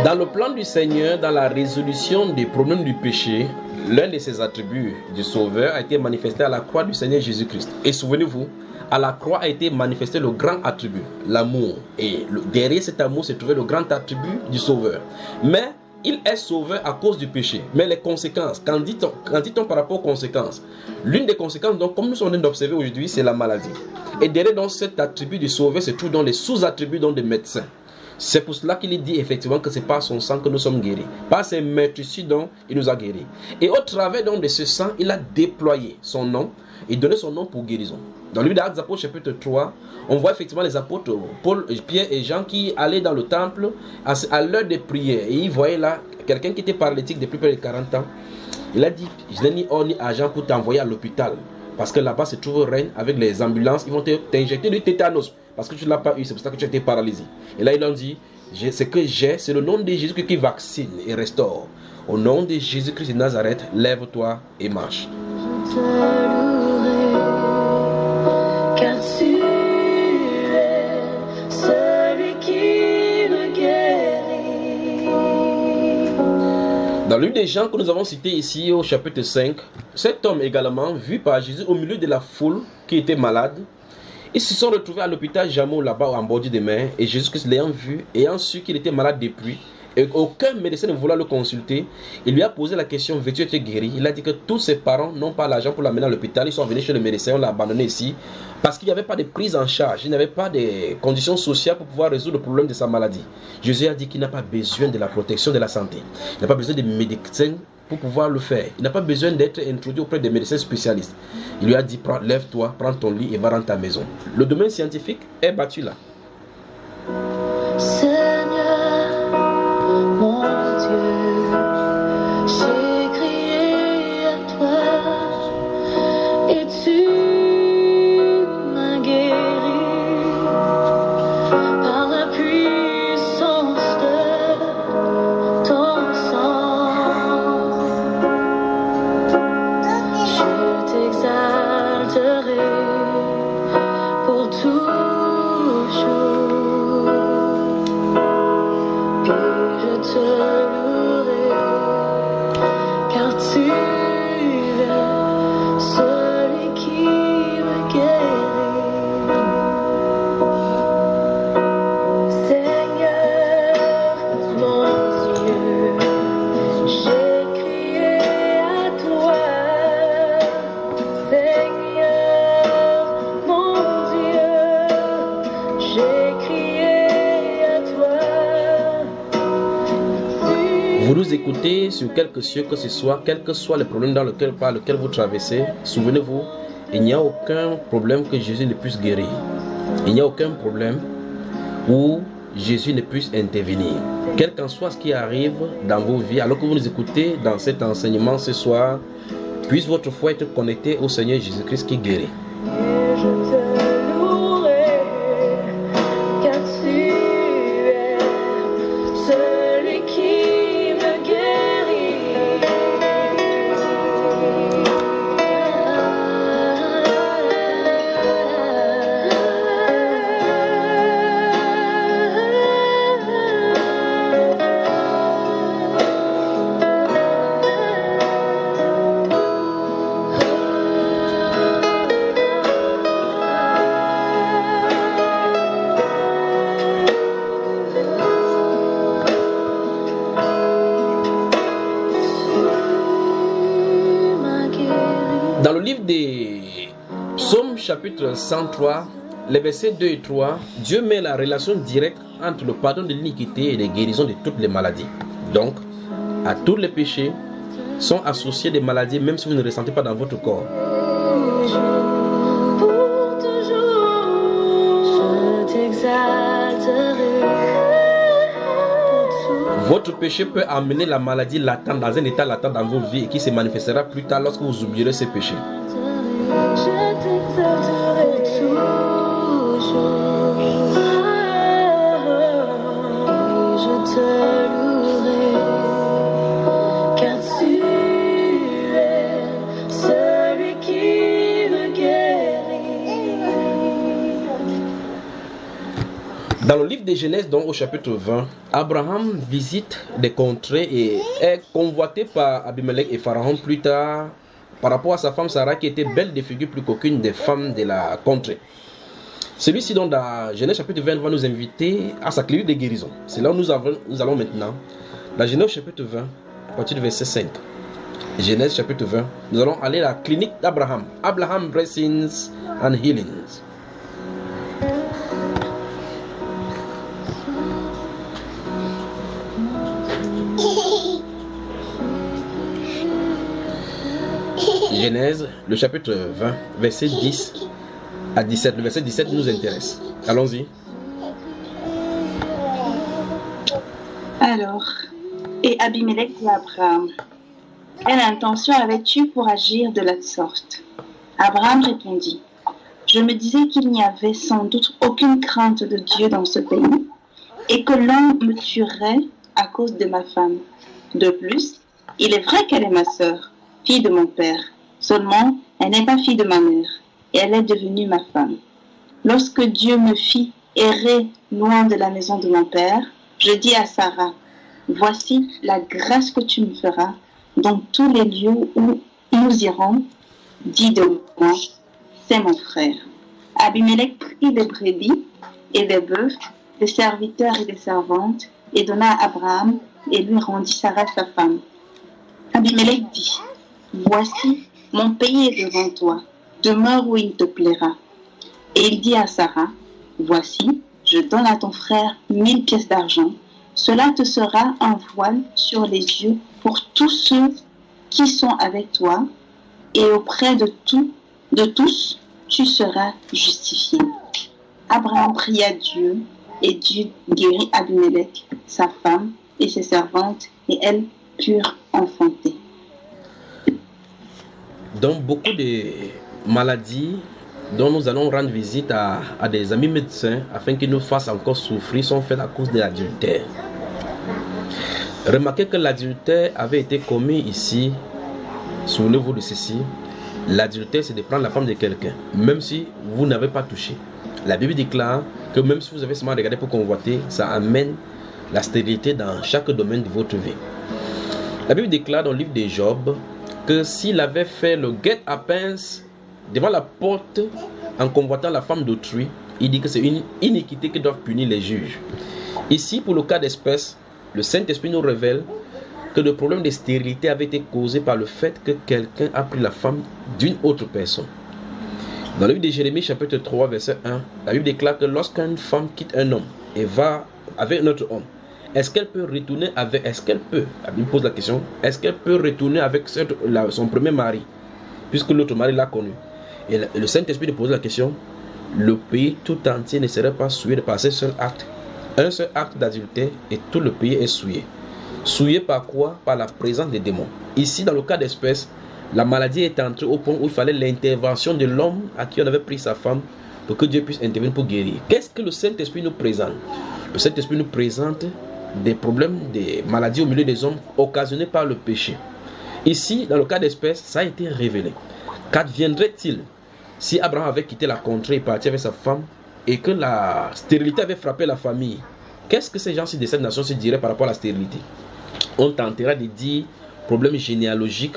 Dans le plan du Seigneur, dans la résolution des problèmes du péché, l'un de ses attributs du Sauveur a été manifesté à la croix du Seigneur Jésus-Christ. Et souvenez-vous, à la croix a été manifesté le grand attribut, l'amour. Et derrière cet amour s'est trouvé le grand attribut du Sauveur. Mais il est sauveur à cause du péché. Mais les conséquences, qu'en dit-on par rapport aux conséquences? L'une des conséquences, donc, comme nous sommes en train d'observer aujourd'hui, c'est la maladie. Et derrière donc, cet attribut du Sauveur se trouve dans les sous-attributs des médecins. C'est pour cela qu'il est dit effectivement que c'est par son sang que nous sommes guéris. Par ses meurtrissures dont il nous a guéris. Et au travers donc de ce sang, il a déployé son nom et donné son nom pour guérison. Dans le livre d'Actes des Apôtres chapitre 3, on voit effectivement les apôtres Paul, Pierre et Jean qui allaient dans le temple à l'heure des prières. Et ils voyaient là quelqu'un qui était paralytique depuis près de 40 ans. Il a dit, je n'ai ni or ni argent pour t'envoyer à l'hôpital. Parce que là-bas se trouve Rennes avec les ambulances. Ils vont t'injecter du tétanos. Parce que tu ne l'as pas eu, c'est pour ça que tu as été paralysé. Et là, ils ont dit, ce que j'ai, c'est le nom de Jésus qui vaccine et restaure. Au nom de Jésus-Christ de Nazareth, lève-toi et marche. Je te louerai, car tu es celui qui me guérit. Dans l'une des gens que nous avons cité ici au chapitre 5, cet homme également, vu par Jésus au milieu de la foule qui était malade, ils se sont retrouvés à l'hôpital Jameau là-bas en bordure de mer, et Jésus-Christ l'ayant vu, ayant su qu'il était malade depuis, et aucun médecin ne voulait le consulter, il lui a posé la question, veux-tu être guéri? Il a dit que tous ses parents n'ont pas l'argent pour l'amener à l'hôpital, ils sont venus chez le médecin, on l'a abandonné ici, parce qu'il n'y avait pas de prise en charge, il n'y avait pas de conditions sociales pour pouvoir résoudre le problème de sa maladie. Jésus a dit qu'il n'a pas besoin de la protection de la santé, il n'a pas besoin de médecins pour pouvoir le faire. Il n'a pas besoin d'être introduit auprès des médecins spécialistes. Il lui a dit, lève-toi, prends ton lit et va dans ta maison. Le domaine scientifique est battu là. Seigneur, mon Dieu, j'ai crié à toi et tu m'as guéri par la puissance de ton sang. Je t'exalterai pour toujours. Je te louerai, car tu es celui qui me guérit. Seigneur, mon Dieu, j'ai crié à toi. Seigneur, mon Dieu, j'ai crié à toi. Vous nous écoutez sur quelque chose que ce soit, quel que soit le problème par lequel vous traversez, souvenez-vous, il n'y a aucun problème que Jésus ne puisse guérir. Il n'y a aucun problème où Jésus ne puisse intervenir. Quel qu'en soit ce qui arrive dans vos vies, alors que vous nous écoutez dans cet enseignement ce soir, puisse votre foi être connectée au Seigneur Jésus-Christ qui guérit. Et je te louerai, car tu es celui qui me guérit. Dans le livre des Psaumes chapitre 103, les versets 2 et 3, Dieu met la relation directe entre le pardon de l'iniquité et les guérisons de toutes les maladies. Donc, à tous les péchés sont associés des maladies, même si vous ne les ressentez pas dans votre corps. Pour toujours, je t'exalterai. Pour toujours. Votre péché peut amener la maladie latente dans un état latent dans vos vies et qui se manifestera plus tard lorsque vous oublierez ces péchés. Je t'exalterai toujours. Et je te louerai, car tu es celui qui me guérit. Dans le livre de Genèse, donc au chapitre 20, Abraham visite des contrées et est convoité par Abimelech et Pharaon. Plus tard, par rapport à sa femme Sarah qui était belle de figure plus qu'aucune des femmes de la contrée. Celui-ci, donc, dans Genèse chapitre 20, va nous inviter à sa clinique de guérison. C'est là où nous allons maintenant. Dans Genèse chapitre 20, à partir du verset 5. Genèse chapitre 20, nous allons aller à la clinique d'Abraham. Abraham Blessings and Healings. Genèse, le chapitre 20, verset 10 à 17. Le verset 17 nous intéresse. Allons-y. Alors, et Abimelech dit à Abraham, quelle intention avais-tu pour agir de la sorte? Abraham répondit, je me disais qu'il n'y avait sans doute aucune crainte de Dieu dans ce pays, et que l'homme me tuerait à cause de ma femme. De plus, il est vrai qu'elle est ma sœur, fille de mon père. Seulement, elle n'est pas fille de ma mère, et elle est devenue ma femme. Lorsque Dieu me fit errer loin de la maison de mon père, je dis à Sarah, voici la grâce que tu me feras dans tous les lieux où nous irons. Dis de moi, c'est mon frère. Abimelech prit des brebis et des bœufs, des serviteurs et des servantes, et donna à Abraham, et lui rendit Sarah sa femme. Abimelech dit, voici, mon pays est devant toi, demeure où il te plaira. Et il dit à Sarah, voici, je donne à ton frère 1000 pièces d'argent. Cela te sera un voile sur les yeux pour tous ceux qui sont avec toi, et auprès de tous, tu seras justifié. Abraham pria Dieu, et Dieu guérit Abimelech, sa femme et ses servantes, et elles purent enfanter. Dans beaucoup de maladies dont nous allons rendre visite à des amis médecins afin qu'ils nous fassent encore souffrir sont faites à cause de l'adultère. Remarquez que l'adultère avait été commis ici. Souvenez-vous de ceci. L'adultère, c'est de prendre la femme de quelqu'un, même si vous n'avez pas touché. La Bible déclare que même si vous avez seulement regardé pour convoiter, ça amène la stérilité dans chaque domaine de votre vie. La Bible déclare dans le livre de Job que s'il avait fait le guet-apens devant la porte en convoitant la femme d'autrui, il dit que c'est une iniquité que doivent punir les juges. Ici, pour le cas d'espèce, le Saint-Esprit nous révèle que le problème de stérilité avait été causé par le fait que quelqu'un a pris la femme d'une autre personne. Dans le livre de Jérémie, chapitre 3, verset 1, la Bible déclare que lorsqu'une femme quitte un homme et va avec un autre homme, est-ce qu'elle peut retourner avec... la Bible pose la question, est-ce qu'elle peut retourner avec son premier mari, puisque l'autre mari l'a connu? Et le Saint-Esprit pose la question, le pays tout entier ne serait pas souillé par ce seul acte. Un seul acte d'adultère et tout le pays est souillé. Souillé par quoi? Par la présence des démons. Ici, dans le cas d'espèce, la maladie est entrée au point où il fallait l'intervention de l'homme à qui on avait pris sa femme pour que Dieu puisse intervenir pour guérir. Qu'est-ce que le Saint-Esprit nous présente? Le Saint-Esprit nous présente des problèmes, des maladies au milieu des hommes occasionnés par le péché. Ici, dans le cas d'espèce, ça a été révélé. Qu'adviendrait-il si Abraham avait quitté la contrée et parti avec sa femme et que la stérilité avait frappé la famille? Qu'est-ce que ces gens-ci de cette nation se diraient par rapport à la stérilité? On tentera de dire problème généalogique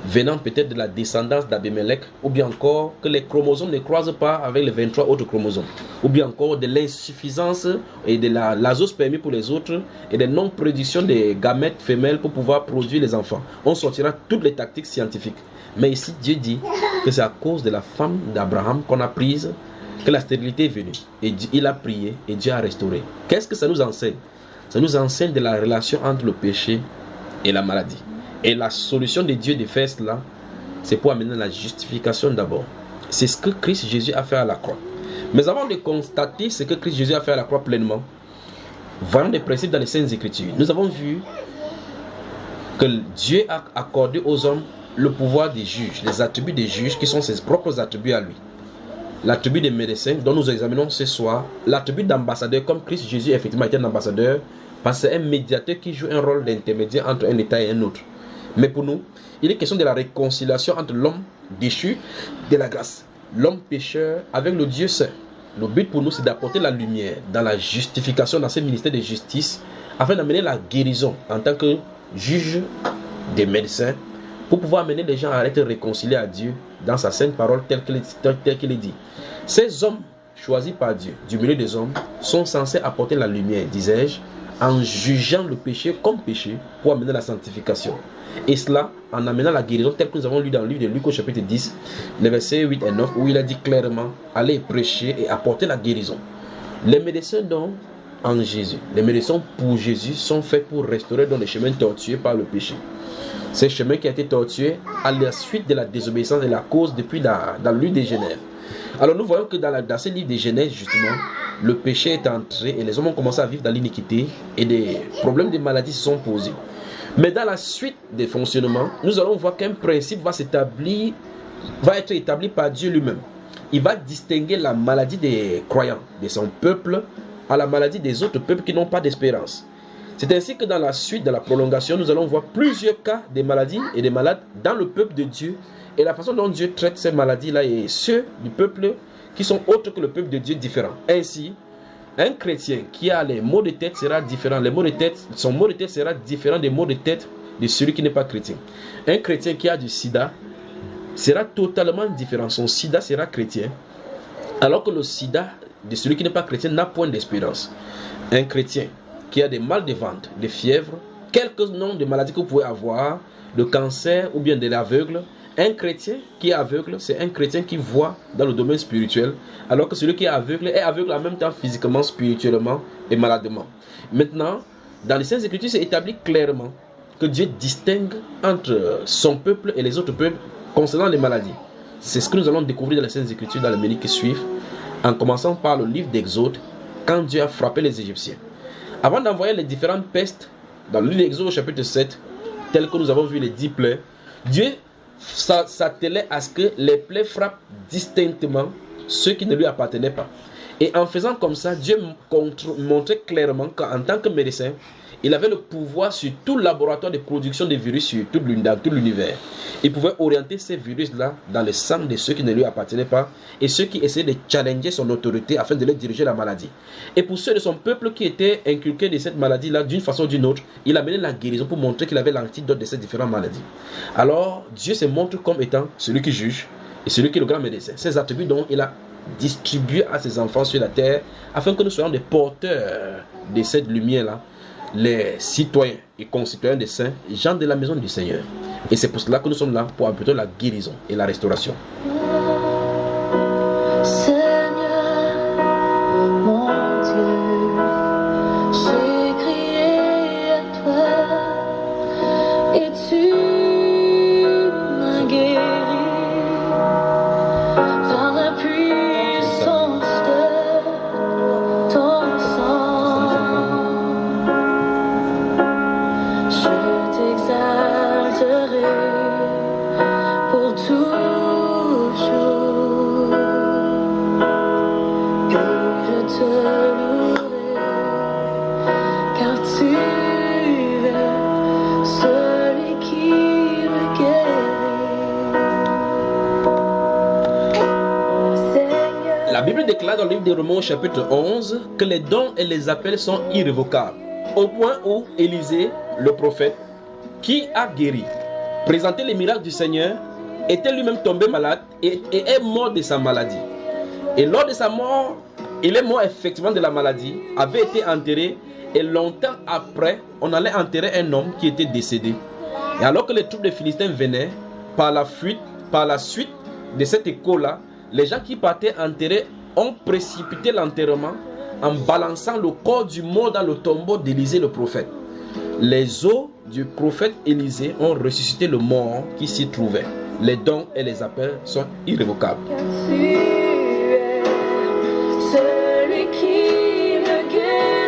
venant peut-être de la descendance d'Abimelech, ou bien encore que les chromosomes ne croisent pas avec les 23 autres chromosomes, ou bien encore de l'insuffisance et de l'azospermie pour les autres et de non-production des gamètes femelles pour pouvoir produire les enfants. On sortira toutes les tactiques scientifiques. Mais ici, Dieu dit que c'est à cause de la femme d'Abraham qu'on a prise que la stérilité est venue. Et il a prié et Dieu a restauré. Qu'est-ce que ça nous enseigne? Ça nous enseigne de la relation entre le péché et la maladie. Et la solution de Dieu de faire cela, c'est pour amener la justification d'abord. C'est ce que Christ Jésus a fait à la croix. Mais avant de constater ce que Christ Jésus a fait à la croix pleinement, voyons des principes dans les Saintes Écritures. Nous avons vu que Dieu a accordé aux hommes le pouvoir des juges, les attributs des juges qui sont ses propres attributs à lui. L'attribut des médecins dont nous examinons ce soir, l'attribut d'ambassadeur, comme Christ Jésus effectivement était un ambassadeur, parce que c'est un médiateur qui joue un rôle d'intermédiaire entre un État et un autre. Mais pour nous, il est question de la réconciliation entre l'homme déchu de la grâce, l'homme pécheur avec le Dieu saint. Le but pour nous, c'est d'apporter la lumière dans la justification, dans ce ministère de justice, afin d'amener la guérison en tant que juge des médecins, pour pouvoir amener les gens à être réconciliés à Dieu dans sa sainte parole telle qu'il est dit. Ces hommes choisis par Dieu, du milieu des hommes, sont censés apporter la lumière, disais-je, en jugeant le péché comme péché pour amener la sanctification. Et cela en amenant la guérison, telle que nous avons lu dans le livre de Luc au chapitre 10, les versets 8 et 9, où il a dit clairement, allez prêcher et apporter la guérison. Les médecins donc en Jésus, les médecins pour Jésus sont faits pour restaurer dans les chemins tortueux par le péché. Ces chemins qui ont été tortueux à la suite de la désobéissance et la cause depuis dans l'huile des Genèves. Alors nous voyons que dans ce livre des Genèses, justement, le péché est entré et les hommes ont commencé à vivre dans l'iniquité et des problèmes de maladies se sont posés. Mais dans la suite des fonctionnements, nous allons voir qu'un principe va être établi par Dieu lui-même. Il va distinguer la maladie des croyants, de son peuple, à la maladie des autres peuples qui n'ont pas d'espérance. C'est ainsi que dans la suite, de la prolongation, nous allons voir plusieurs cas de maladies et de malades dans le peuple de Dieu et la façon dont Dieu traite ces maladies-là et ceux du peuple qui sont autres que le peuple de Dieu différents. Ainsi, un chrétien qui a les maux de tête sera différent. Son maux de tête sera différent des maux de tête de celui qui n'est pas chrétien. Un chrétien qui a du sida sera totalement différent. Son sida sera chrétien, alors que le sida de celui qui n'est pas chrétien n'a point d'espérance. Un chrétien qui a des mal de ventre, des fièvres, quelques noms de maladies que vous pouvez avoir, de cancer ou bien de l'aveugle. Un chrétien qui est aveugle, c'est un chrétien qui voit dans le domaine spirituel, alors que celui qui est aveugle en même temps physiquement, spirituellement et maladement. Maintenant, dans les Saintes Écritures, c'est établi clairement que Dieu distingue entre son peuple et les autres peuples concernant les maladies. C'est ce que nous allons découvrir dans les Saintes Écritures dans les minutes qui suivent, en commençant par le livre d'Exode, quand Dieu a frappé les Égyptiens. Avant d'envoyer les différentes pestes, dans le livre d'Exode au chapitre 7, tel que nous avons vu les 10 plaies, Dieu s'attelait à ce que les plaies frappent distinctement ceux qui ne lui appartenaient pas. Et en faisant comme ça, Dieu montrait clairement qu'en tant que médecin, il avait le pouvoir sur tout le laboratoire de production de virus sur tout l'univers. Il pouvait orienter ces virus-là dans le sang de ceux qui ne lui appartenaient pas et ceux qui essayaient de challenger son autorité afin de leur diriger la maladie. Et pour ceux de son peuple qui étaient inculqués de cette maladie-là d'une façon ou d'une autre, il a mené la guérison pour montrer qu'il avait l'antidote de ces différentes maladies. Alors, Dieu se montre comme étant celui qui juge et celui qui est le grand médecin. Ces attributs dont il a distribué à ses enfants sur la terre afin que nous soyons des porteurs de cette lumière-là, les citoyens et concitoyens des saints, gens de la maison du Seigneur. Et c'est pour cela que nous sommes là pour apporter la guérison et la restauration. Seigneur, mon Dieu, j'ai crié à toi et tu m'as guéri par la puissance de ton sang. Je t'exalterai pour toujours et je te louerai car tu es celui qui me guérit. Seigneur, La Bible déclare dans le livre des Romains au chapitre 11 que les dons et les appels sont irrévocables. Au point où Élisée, le prophète, qui a guéri, présenté les miracles du Seigneur, était lui-même tombé malade et est mort de sa maladie. Et lors de sa mort, il est mort effectivement de la maladie, avait été enterré et longtemps après, on allait enterrer un homme qui était décédé. Et alors que les troupes des Philistins venaient, par la suite de cet écho-là, les gens qui partaient enterrer ont précipité l'enterrement en balançant le corps du mort dans le tombeau d'Élisée le prophète. Les os du prophète Élisée ont ressuscité le mort qui s'y trouvait. Les dons et les appels sont irrévocables. car tu es celui qui me guérit.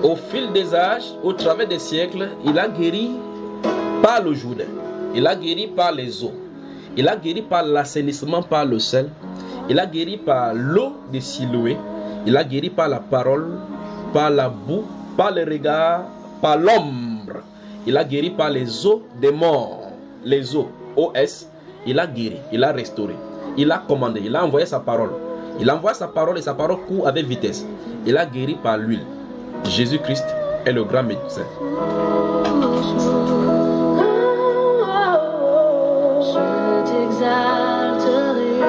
Au fil des âges, au travers des siècles, il a guéri par le Jourdain, il a guéri par les eaux, il a guéri par l'assainissement par le sel, Il a guéri par l'eau de Siloé. Il a guéri par la parole, par la boue, par le regard, par l'ombre. Il a guéri par les eaux des morts. Les eaux, OS. Il a guéri, il a restauré. Il a commandé, il a envoyé sa parole. Il envoie sa parole et sa parole court avec vitesse. Il a guéri par l'huile. Jésus-Christ est le grand médecin. Je t'exalterai,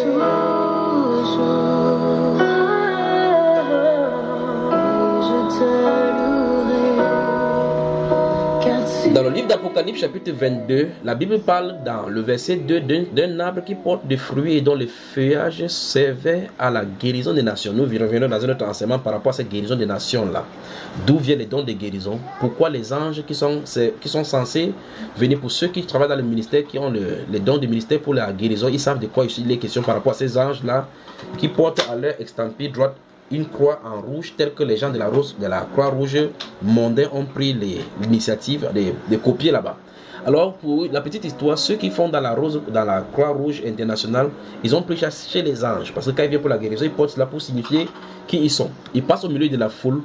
toujours. Je te louerai, car tu Dans le livre d'Apocalypse chapitre 22, la Bible parle dans le verset 2 d'un arbre qui porte des fruits et dont le feuillage servait à la guérison des nations. Nous revenons dans un autre enseignement par rapport à cette guérison des nations-là. D'où viennent les dons de guérison? Pourquoi les anges qui sont censés venir pour ceux qui travaillent dans le ministère, qui ont les dons du ministère pour la guérison, ils savent de quoi il est question par rapport à ces anges-là qui portent à leur extempore droite une croix en rouge, telle que les gens de la Croix-Rouge mondaine ont pris l'initiative de copier là-bas. Alors, pour la petite histoire, ceux qui font dans la Croix-Rouge internationale, ils ont pris chercher les anges. Parce que quand ils viennent pour la guérison, ils portent cela pour signifier qui ils sont. Ils passent au milieu de la foule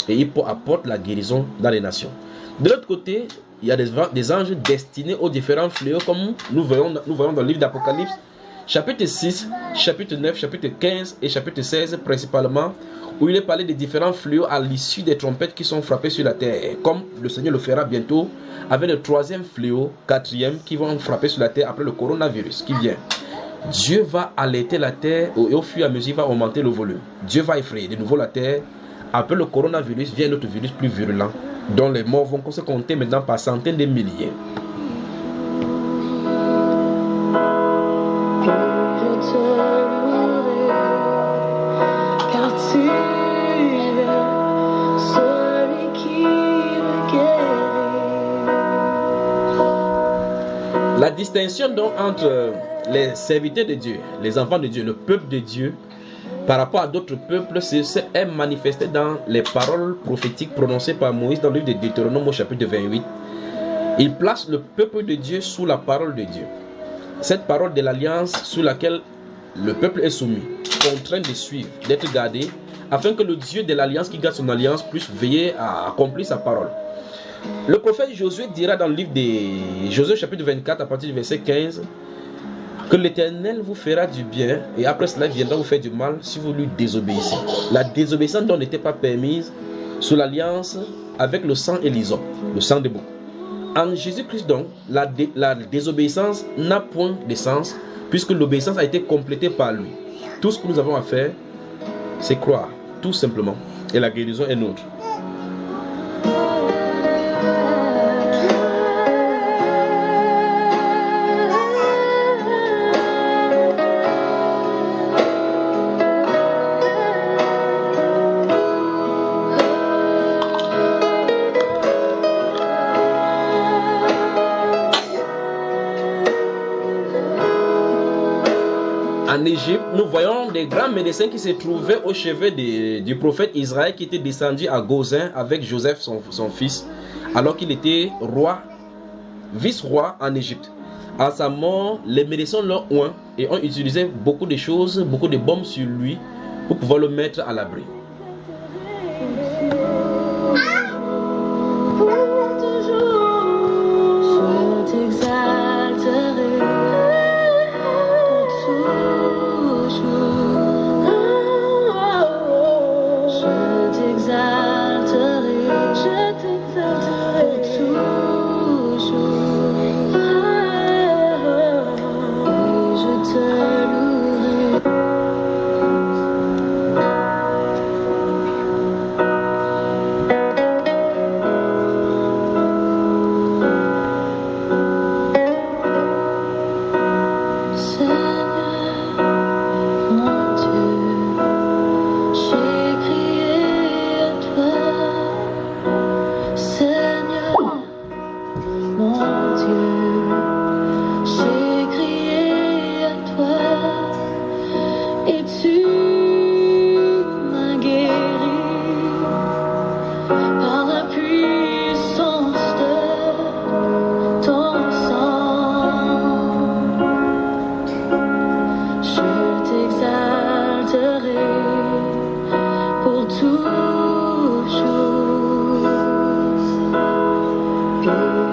et ils apportent la guérison dans les nations. De l'autre côté, il y a des anges destinés aux différents fléaux, comme nous voyons dans le livre d'Apocalypse, chapitre 6, chapitre 9, chapitre 15 et chapitre 16 principalement, où il est parlé des différents fléaux à l'issue des trompettes qui sont frappées sur la terre. Comme le Seigneur le fera bientôt avec le troisième fléau, quatrième, qui vont frapper sur la terre après le coronavirus qui vient. Dieu va alerter la terre et au fur et à mesure, il va augmenter le volume. Dieu va effrayer de nouveau la terre. Après le coronavirus, vient un autre virus plus virulent, dont les morts vont se compter maintenant par centaines de milliers. Je te louerai, car tu es celui qui me guérit. La distinction donc entre les serviteurs de Dieu, les enfants de Dieu, le peuple de Dieu, par rapport à d'autres peuples, est manifesté dans les paroles prophétiques prononcées par Moïse dans le livre de Deutéronome au chapitre 28. Il place le peuple de Dieu sous la parole de Dieu. Cette parole de l'alliance sous laquelle le peuple est soumis, contraint de suivre, d'être gardé, afin que le Dieu de l'alliance qui garde son alliance puisse veiller à accomplir sa parole. Le prophète Josué dira dans le livre de Josué chapitre 24 à partir du verset 15 que l'Éternel vous fera du bien et après cela viendra vous faire du mal si vous lui désobéissez. La désobéissance dont n'était pas permise sous l'alliance avec le sang et l'hysope, le sang de bouc. En Jésus-Christ donc, la désobéissance n'a point de sens puisque l'obéissance a été complétée par lui. Tout ce que nous avons à faire, c'est croire, tout simplement. Et la guérison est nôtre. En Égypte, nous voyons des grands médecins qui se trouvaient au chevet du prophète Israël qui était descendu à Gozin avec Joseph, son fils, alors qu'il était roi, vice-roi en Égypte. À sa mort, les médecins l'ont oint et ont utilisé beaucoup de choses, beaucoup de bombes sur lui pour pouvoir le mettre à l'abri. Je t'exalterai pour toujours. Je t'exalterai pour toujours. Je te louerai.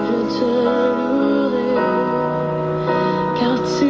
je te louerai, car tu